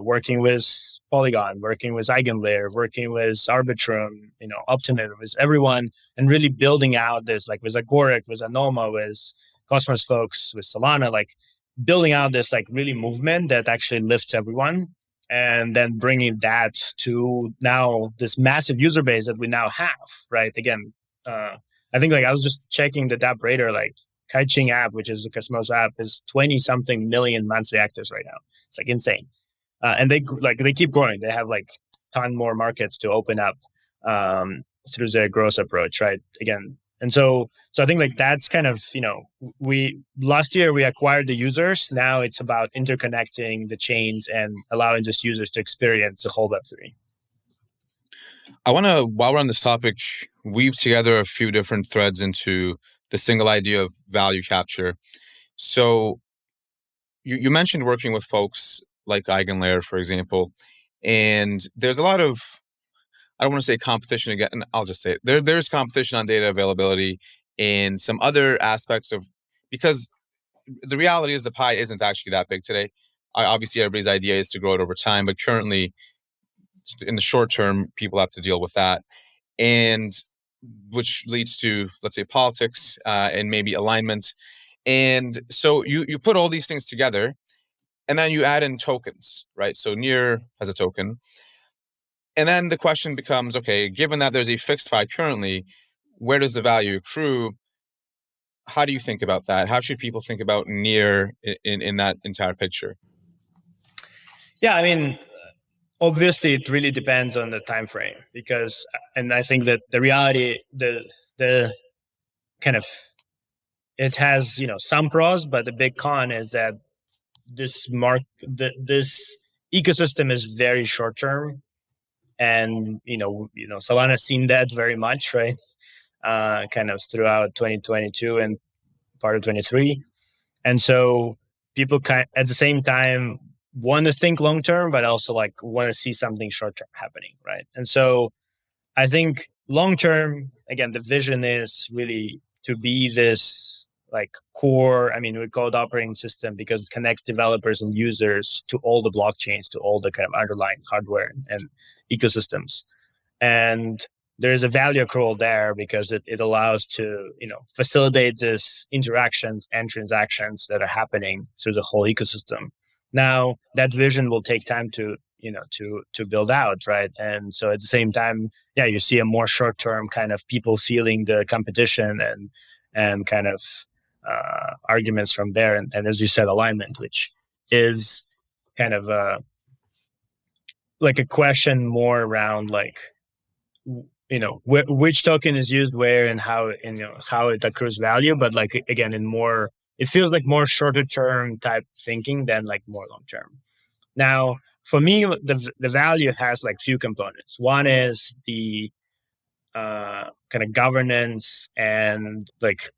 Working with Polygon, working with Eigenlayer, working with Arbitrum, Optimism, with everyone, and really building out this, like with Agoric, with Anoma, with Cosmos folks, with Solana, like building out this like really movement that actually lifts everyone, and then bringing that to now this massive user base that we now have, right? Again, I think like I was just checking the DApp Radar, like Kaiching app, which is the Cosmos app, is 20 something million monthly actives right now. It's like insane. And they keep growing. They have like a ton more markets to open up through their growth approach, right? Again. And so I think like that's kind of, last year we acquired the users. Now it's about interconnecting the chains and allowing just users to experience the whole Web3. I want to, while we're on this topic, weave together a few different threads into the single idea of value capture. So you mentioned working with folks like Eigenlayer, for example, and there's a lot of, I don't want to say competition again, I'll just say it. There's competition on data availability and some other aspects of, because the reality is the pie isn't actually that big today. Obviously, everybody's idea is to grow it over time, but currently, in the short term, people have to deal with that. And which leads to, let's say, politics and maybe alignment. And so you put all these things together, and then you add in tokens, right? So Near has a token. And then the question becomes, okay, given that there's a fixed pie currently, where does the value accrue? How do you think about that? How should people think about Near in that entire picture? Yeah, I mean, obviously it really depends on the time frame, because, and I think that the reality, the kind of, it has, some pros, but the big con is that this ecosystem is very short term, and Solana's seen that very much, right? Kind of throughout 2022 and part of 23, and so people at the same time want to think long term, but also like want to see something short term happening, right? And so I think long term, again, the vision is really to be this like core. I mean, we call it operating system because it connects developers and users to all the blockchains, to all the kind of underlying hardware and ecosystems. And there's a value accrual there because it allows to facilitate this interactions and transactions that are happening through the whole ecosystem. Now that vision will take time to to build out, right? And so at the same time, yeah, you see a more short term kind of people feeling the competition and kind of arguments from there, and as you said, alignment, which is kind of like a question more around like which token is used where and how, and how it accrues value, but like again, it feels like more shorter term type thinking than like more long term. Now for me, the value has like few components. One is the kind of governance, and like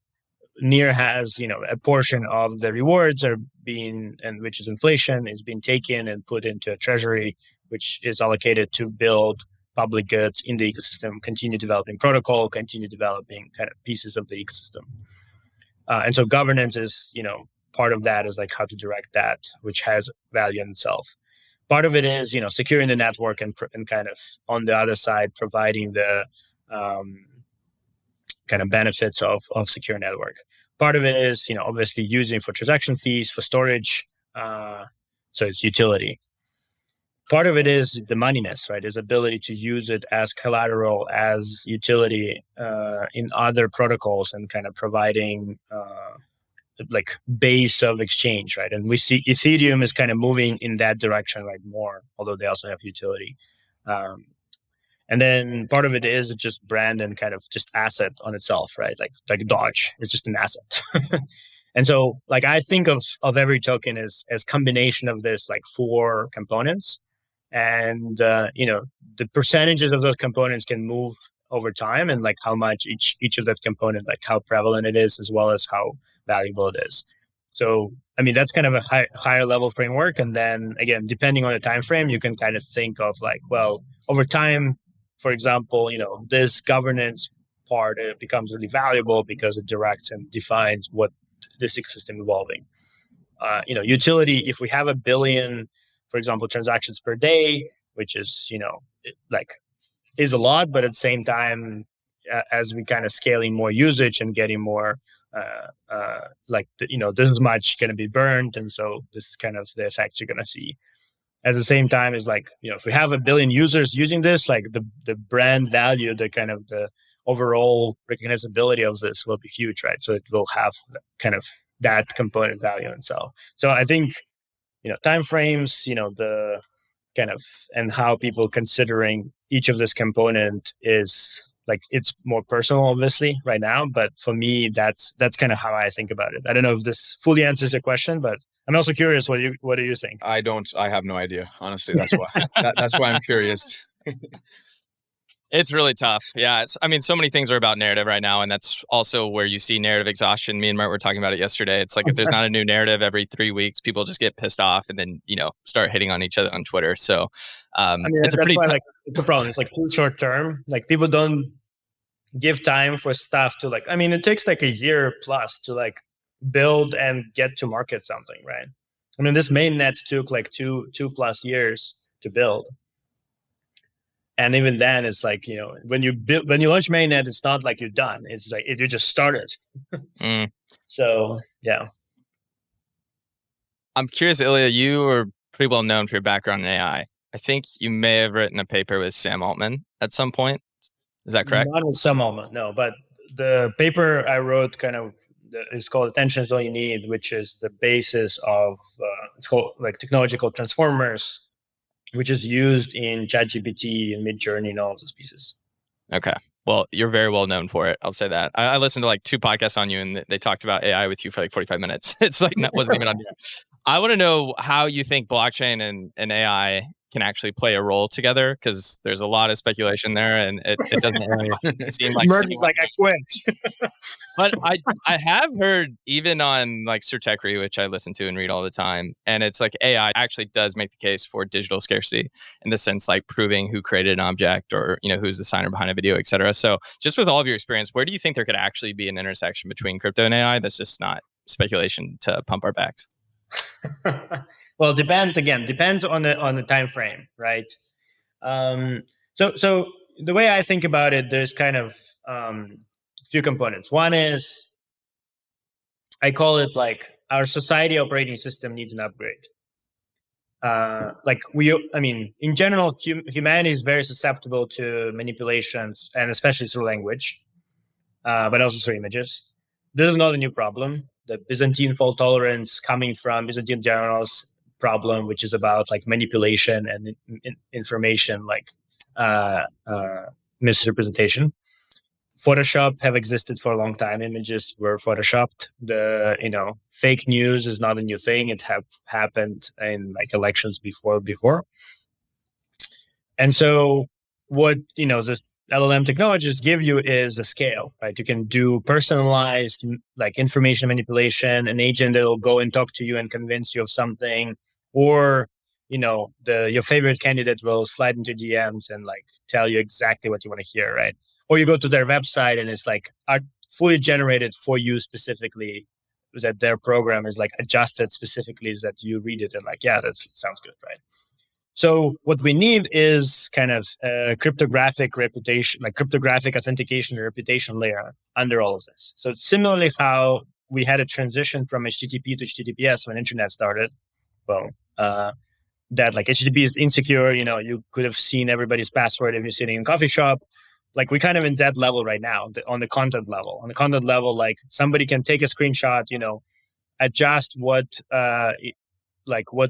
Near has a portion of the rewards are being, and which is inflation, is being taken and put into a treasury, which is allocated to build public goods in the ecosystem, continue developing protocol, continue developing kind of pieces of the ecosystem. And so governance is, part of that is like how to direct that, which has value in itself. Part of it is, securing the network and kind of on the other side, providing the kind of benefits of secure network. Part of it is, obviously using for transaction fees, for storage. So it's utility. Part of it is the moneyness, right? Is ability to use it as collateral, as utility in other protocols, and kind of providing like base of exchange, right? And we see Ethereum is kind of moving in that direction, right, more, although they also have utility. And then part of it is just brand and kind of just asset on itself, right? Like Dodge, it's just an asset. And so like I think of every token as combination of this like 4 components. And the percentages of those components can move over time, and like how much each of that component, like how prevalent it is, as well as how valuable it is. So I mean, that's kind of a higher level framework. And then again, depending on the time frame, you can kind of think of like, well, over time, for example, this governance part, it becomes really valuable because it directs and defines what this ecosystem evolving. Utility, if we have 1 billion, for example, transactions per day, which is, is a lot, but at the same time, as we kind of scaling more usage and getting more, this is much going to be burned. And so this is kind of the effects you're going to see. At the same time, is like, if we have 1 billion users using this, like the brand value, the kind of the overall recognizability of this will be huge, right? So it will have kind of that component value in itself. So I think, time frames, the kind of, and how people considering each of this component is like, it's more personal, obviously, right now. But for me, that's kind of how I think about it. I don't know if this fully answers your question, but I'm also curious what do you think? I have no idea, honestly. That's why that's why I'm curious. It's really tough. Yeah. I mean, so many things are about narrative right now. And that's also where you see narrative exhaustion. Me and Mert were talking about it yesterday. It's like if there's not a new narrative every 3 weeks, people just get pissed off and then, start hitting on each other on Twitter. So I mean, it's a pretty like the problem. It's like too short term. Like people don't give time for stuff to like, I mean, it takes like a year plus to like build and get to market something, right? I mean, this mainnet took like two plus years to build. And even then, it's like, when you launch mainnet, it's not like you're done. It's like you just started. So yeah. I'm curious, Illia, you are pretty well known for your background in AI. I think you may have written a paper with Sam Altman at some point. Is that correct? Not with Sam Altman, no. But the paper I wrote is called Attention is All You Need, which is the basis of it's called like technological transformers. which is used in ChatGPT and Midjourney and all of those pieces. Okay. Well, you're very well known for it. I'll say that. I listened to like 2 podcasts on you, and they talked about AI with you for like 45 minutes. It's like that wasn't even on you. I want to know how you think blockchain and AI can actually play a role together, because there's a lot of speculation there, and it doesn't really seem like Merge is like, I quit. But I have heard, even on like Sir Techry, which I listen to and read all the time, and it's like AI actually does make the case for digital scarcity, in the sense like proving who created an object, or who's the signer behind a video, et cetera. So just with all of your experience, where do you think there could actually be an intersection between crypto and AI that's just not speculation to pump our backs? Well, it depends on the time frame, right? So the way I think about it, there's kind of few components. One is, I call it like our society operating system needs an upgrade. In general, humanity is very susceptible to manipulations, and especially through language, but also through images. This is not a new problem. The Byzantine fault tolerance coming from Byzantine generals problem, which is about like manipulation and information, like misrepresentation. Photoshop have existed for a long time. Images were photoshopped. The fake news is not a new thing. It have happened in like elections before. And so what this LLM technologies give you is a scale, right? You can do personalized like information manipulation, an agent that will go and talk to you and convince you of something, or your favorite candidate will slide into DMs and like tell you exactly what you want to hear, right? Or you go to their website and it's like fully generated for you specifically, that their program is like adjusted specifically so that you read it and like, yeah, that sounds good, right? So what we need is kind of a cryptographic reputation, like cryptographic authentication and reputation layer under all of this. So similarly how we had a transition from HTTP to HTTPS when internet started, well, that like HTTP is insecure, you could have seen everybody's password if you're sitting in a coffee shop. Like we kind of in that level right now, on the content level. On the content level, like somebody can take a screenshot, adjust what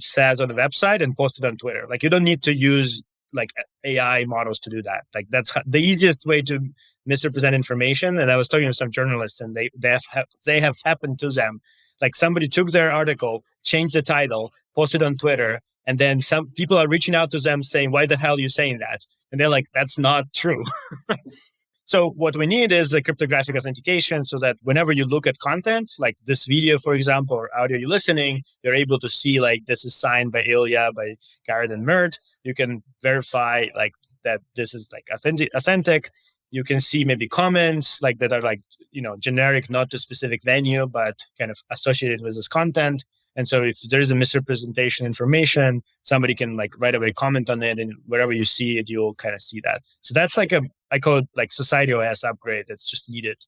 says on the website and post it on Twitter. Like you don't need to use like AI models to do that. Like that's the easiest way to misrepresent information. And I was talking to some journalists, and they have happened to them. Like somebody took their article, changed the title, posted on Twitter, and then some people are reaching out to them saying, "Why the hell are you saying that?" And they're like, "That's not true." So what we need is a cryptographic authentication, so that whenever you look at content, like this video, for example, or audio you're listening, you're able to see like this is signed by Illia, by Garrett and Mert. You can verify like that this is like authentic. You can see maybe comments like that are like, generic, not to specific venue, but kind of associated with this content. And so if there's a misrepresentation information, somebody can like right away comment on it, and wherever you see it, you'll kind of see that. So that's like I call it like society OS upgrade. It's just needed.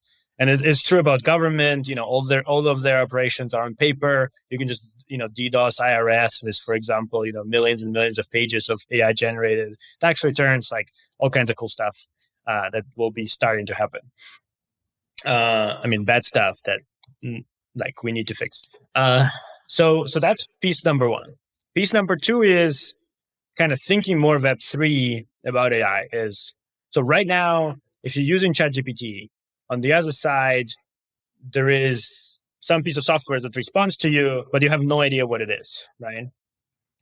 And it's true about government, all of their operations are on paper. You can just, DDoS IRS with, for example, millions and millions of pages of AI generated tax returns, like all kinds of cool stuff that will be starting to happen. Bad stuff that like we need to fix. So that's piece number one. Piece number two is kind of thinking more Web3 about AI is, so right now, if you're using ChatGPT, on the other side, there is some piece of software that responds to you, but you have no idea what it is, right?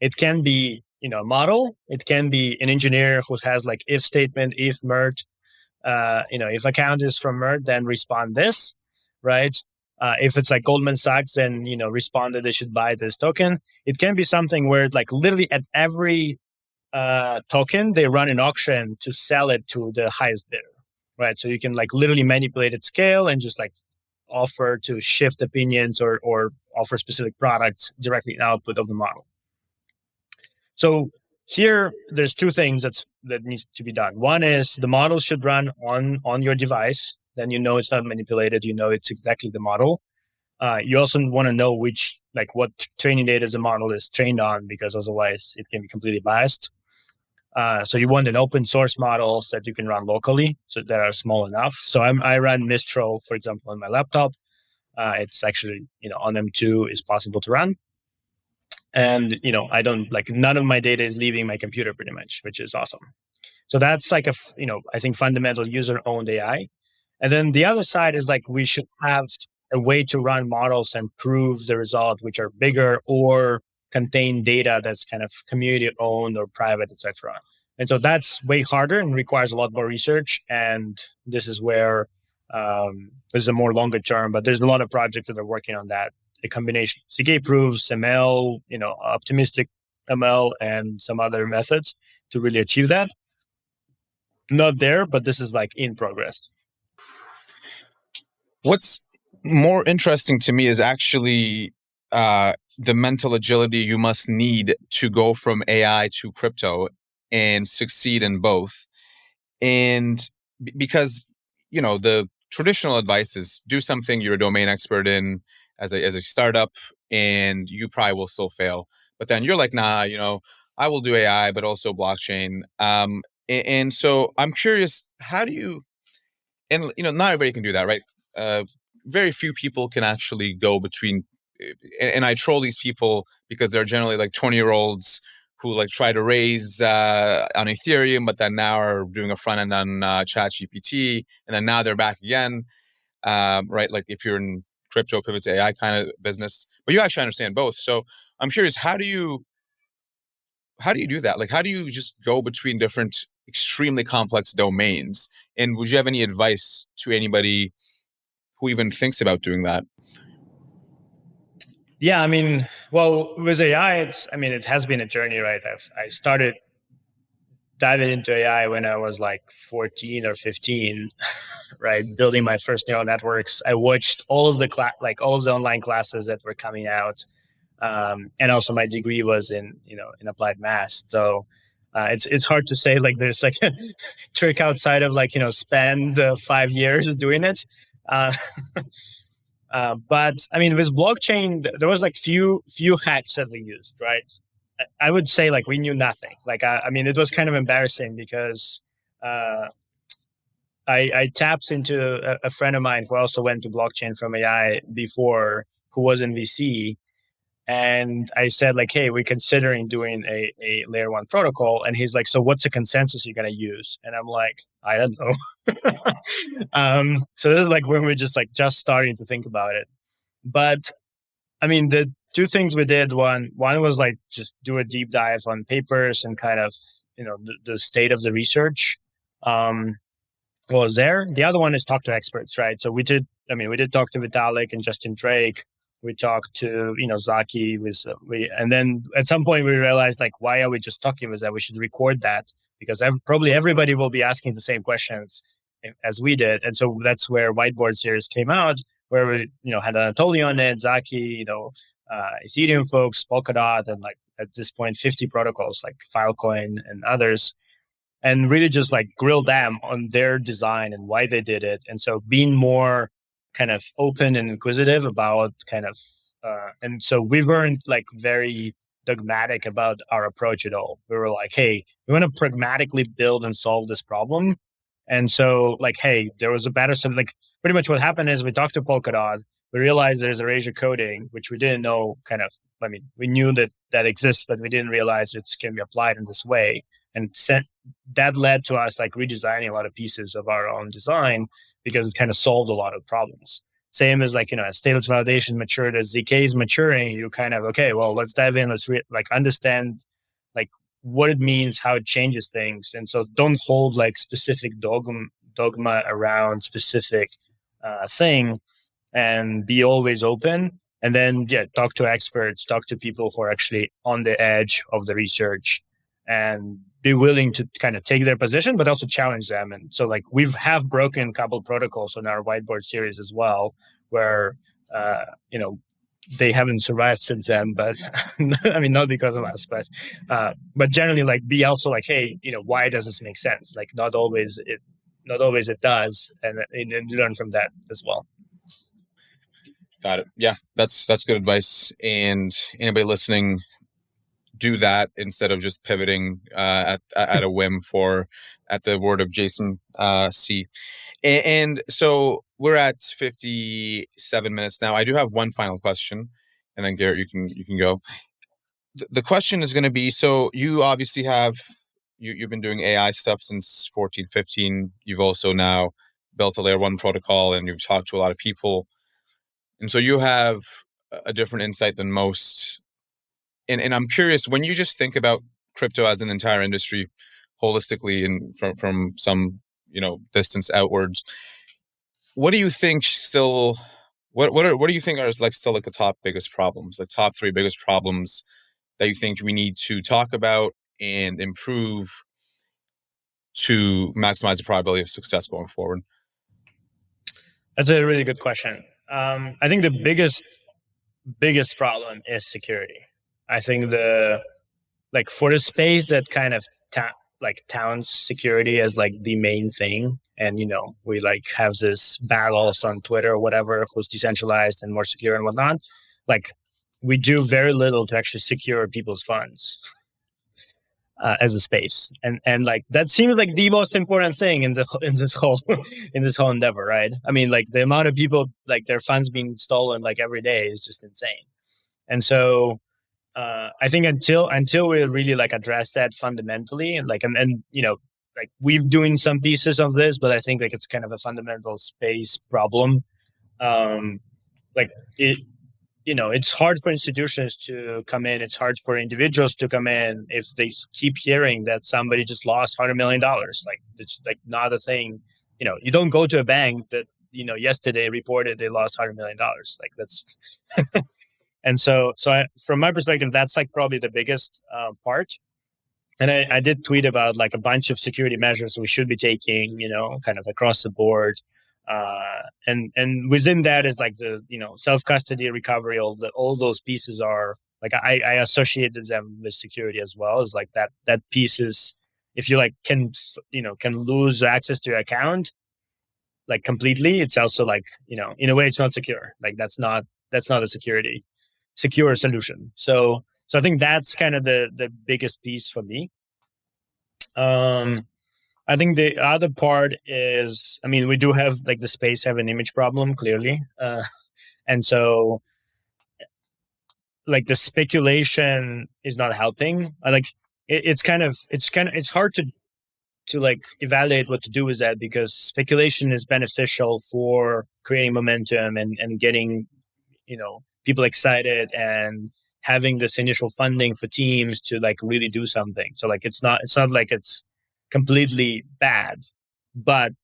It can be, a model. It can be an engineer who has like if statement, if Mert, if account is from Mert, then respond this, right? If it's like Goldman Sachs, then, respond that they should buy this token. It can be something where like literally at every token, they run an auction to sell it to the highest bidder, right? So you can like literally manipulate at scale and just like offer to shift opinions or offer specific products directly in output of the model. So here, there's two things that needs to be done. One is the model should run on your device. Then it's not manipulated. It's exactly the model. You also want to know what training data the model is trained on, because otherwise it can be completely biased. So you want an open source models that you can run locally, so that are small enough. So I run Mistral, for example, on my laptop. It's actually, on M2 is possible to run. and I don't like none of my data is leaving my computer pretty much, which is awesome. So that's like I think fundamental user-owned AI. And then the other side is like we should have a way to run models and prove the result, which are bigger or contain data that's kind of community owned or private, etc. And so that's way harder and requires a lot more research. And this is where there's a more longer term, but there's a lot of projects that are working on that. A combination CK proofs, ML, optimistic ML, and some other methods to really achieve that. Not there, but this is like in progress. What's more interesting to me is actually the mental agility you must need to go from AI to crypto and succeed in both. And because the traditional advice is do something you're a domain expert in as a startup, and you probably will still fail. But then you're like, nah, I will do AI, but also blockchain. And so I'm curious, how do you? And not everybody can do that, right? Very few people can actually go between. And I troll these people because they're generally like 20-year-olds who like try to raise on Ethereum, but then now are doing a front end on ChatGPT, and then now they're back again, right? Like if you're in crypto pivot to AI kind of business, but you actually understand both. So I'm curious, how do you do that? Like, how do you just go between different extremely complex domains? And would you have any advice to anybody who even thinks about doing that? Yeah, I mean, well, with AI, it has been a journey, right? I started diving into AI when I was like 14 or 15, right? Building my first neural networks. I watched all of the all of the online classes that were coming out, and also my degree was in applied math. So it's hard to say like there's like a trick outside of like spend 5 years doing it. Uh, but I mean, with blockchain, there was like few hacks that we used, right? I would say like we knew nothing. Like I mean, it was kind of embarrassing because uh, I tapped into a friend of mine who also went to blockchain from AI before, who was in VC, and I said like, hey, we're considering doing a layer one protocol, and he's like, so what's the consensus you're gonna use? And I'm like, I don't know. So this is like when we're just starting to think about it. But I mean, the two things we did, one was like just do a deep dive on papers and kind of the state of the research was there. The other one is talk to experts, right? So we did talk to Vitalik and Justin Drake. We talked to Zaki with and then at some point we realized like, why are we just talking with that? We should record that because probably everybody will be asking the same questions as we did, and so that's where Whiteboard series came out, where we had Anatoly on it, Zaki, Ethereum folks, Polkadot, and like at this point 50 protocols like Filecoin and others, and really just like grill them on their design and why they did it. And so being more kind of open and inquisitive about kind of, and so we weren't like very dogmatic about our approach at all. We were like, hey, we want to pragmatically build and solve this problem. And so like, hey, there was a better, so like pretty much what happened is we talked to Polkadot, we realized there's erasure coding, which we didn't know kind of, I mean, we knew that exists, but we didn't realize it can be applied in this way. And that led to us like redesigning a lot of pieces of our own design because it kind of solved a lot of problems. Same as like, as stateless validation matured, as ZK is maturing, you kind of, okay, well, let's dive in. Let's understand like what it means, how it changes things. And so don't hold like specific dogma around specific thing, and be always open. And then, yeah, talk to experts, talk to people who are actually on the edge of the research, and be willing to kind of take their position, but also challenge them. And so like have broken a couple protocols on our Whiteboard series as well, where, they haven't survived since then, but I mean, not because of us, but generally like be also like, hey, why does this make sense? Like not always it does. And learn from that as well. Got it. Yeah, that's good advice. And anybody listening, do that instead of just pivoting at a whim at the word of Jason C. And so we're at 57 minutes now. I do have one final question, and then Garrett, you can go. the question is going to be, so you obviously have, you've been doing AI stuff since 14, 15. You've also now built a layer 1 protocol and you've talked to a lot of people. And so you have a different insight than most. And I'm curious, when you just think about crypto as an entire industry holistically and from some, distance outwards, what do you think still, what do you think are like still like the top biggest problems, the top 3 biggest problems that you think we need to talk about and improve to maximize the probability of success going forward? That's a really good question. I think the biggest problem is security. I think for the space that kind of touts security as like the main thing, and we like have this battles on Twitter or whatever who's decentralized and more secure and whatnot. Like we do very little to actually secure people's funds as a space, and like that seems like the most important thing in this whole in this whole endeavor, right? I mean, like the amount of people like their funds being stolen like every day is just insane, and so I think until we really like address that fundamentally, and like and like we're doing some pieces of this, but I think like it's kind of a fundamental space problem. Like it, it's hard for institutions to come in. It's hard for individuals to come in if they keep hearing that somebody just lost $100 million. Like it's like not a thing. You don't go to a bank that yesterday reported they lost $100 million. Like that's. And so from my perspective, that's like probably the biggest part. And I did tweet about like a bunch of security measures we should be taking, kind of across the board. And within that is like the, self-custody recovery, all those pieces are like, I associated them with security as well, as like that piece is, if you like can lose access to your account, like completely, it's also like, in a way it's not secure. Like that's not a secure solution. So I think that's kind of the biggest piece for me. I think the other part is, I mean, we do have like the space have an image problem clearly, and so like the speculation is not helping. Like it's hard to like evaluate what to do with that, because speculation is beneficial for creating momentum and getting people excited and having this initial funding for teams to like really do something. So like it's not like it's completely bad, but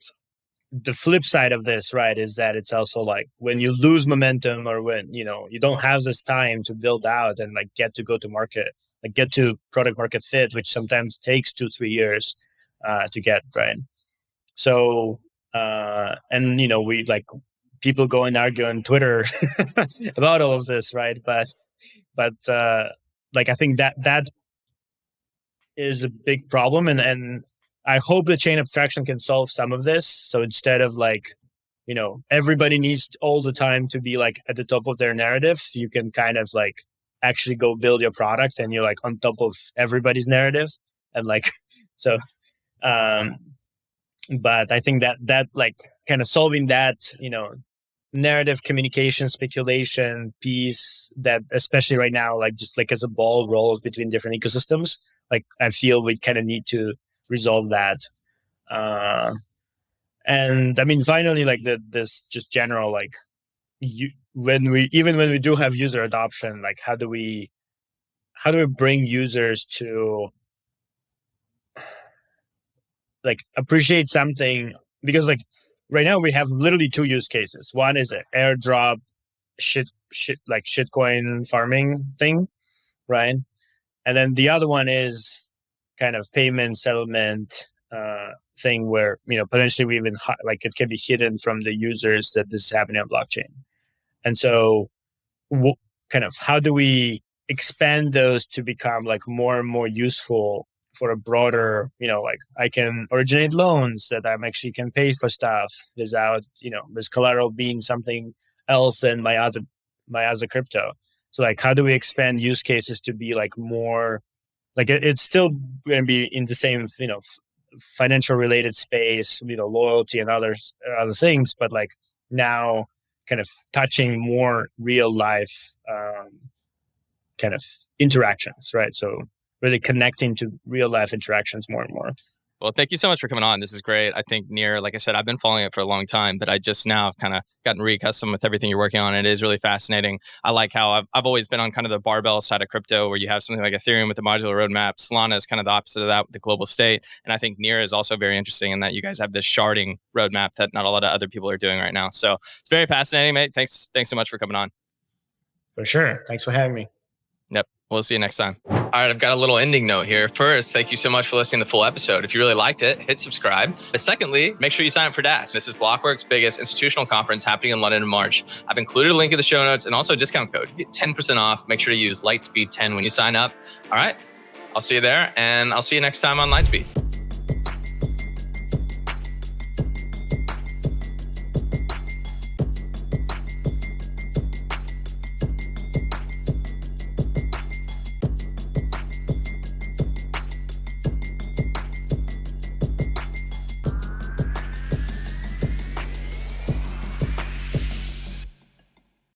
the flip side of this, right, is that it's also like when you lose momentum, or when you don't have this time to build out and like get to go to market, like get to product market fit, which sometimes takes 2-3 years to get right. So and we like people go and argue on Twitter about all of this, right? But like I think that is a big problem, and I hope the chain abstraction can solve some of this. So instead of like everybody needs all the time to be like at the top of their narrative, you can kind of like actually go build your product and you're like on top of everybody's narrative, and like so. But I think that like kind of solving that narrative communication speculation piece, that especially right now, like just like as a ball rolls between different ecosystems, like I feel we kind of need to resolve that. And I mean, finally, like this just general like when we do have user adoption, like how do we bring users to like appreciate something? Because like right now we have literally 2 use cases. One is an airdrop shitcoin farming thing, right? And then the other one is kind of payment settlement thing where potentially we even like it can be hidden from the users that this is happening on blockchain. And so kind of how do we expand those to become like more and more useful for a broader, like I can originate loans that I'm actually can pay for stuff without, this collateral being something else than my other crypto. So like, how do we expand use cases to be like more, like it's still going to be in the same, financial related space, loyalty and other things, but like now kind of touching more real life kind of interactions, right? So really connecting to real life interactions more and more. Well, thank you so much for coming on. This is great. I think Near, like I said, I've been following it for a long time, but I just now have kind of gotten reaccustomed with everything you're working on. It is really fascinating. I like how I've always been on kind of the barbell side of crypto, where you have something like Ethereum with the modular roadmap. Solana is kind of the opposite of that with the global state. And I think Near is also very interesting in that you guys have this sharding roadmap that not a lot of other people are doing right now. So it's very fascinating, mate. Thanks so much for coming on. For sure. Thanks for having me. Yep. We'll see you next time. All right, I've got a little ending note here. First, thank you so much for listening to the full episode. If you really liked it, hit subscribe. But secondly, make sure you sign up for DAS. This is Blockworks' biggest institutional conference happening in London in March. I've included a link in the show notes and also a discount code. You get 10% off. Make sure to use Lightspeed 10 when you sign up. All right, I'll see you there, and I'll see you next time on Lightspeed.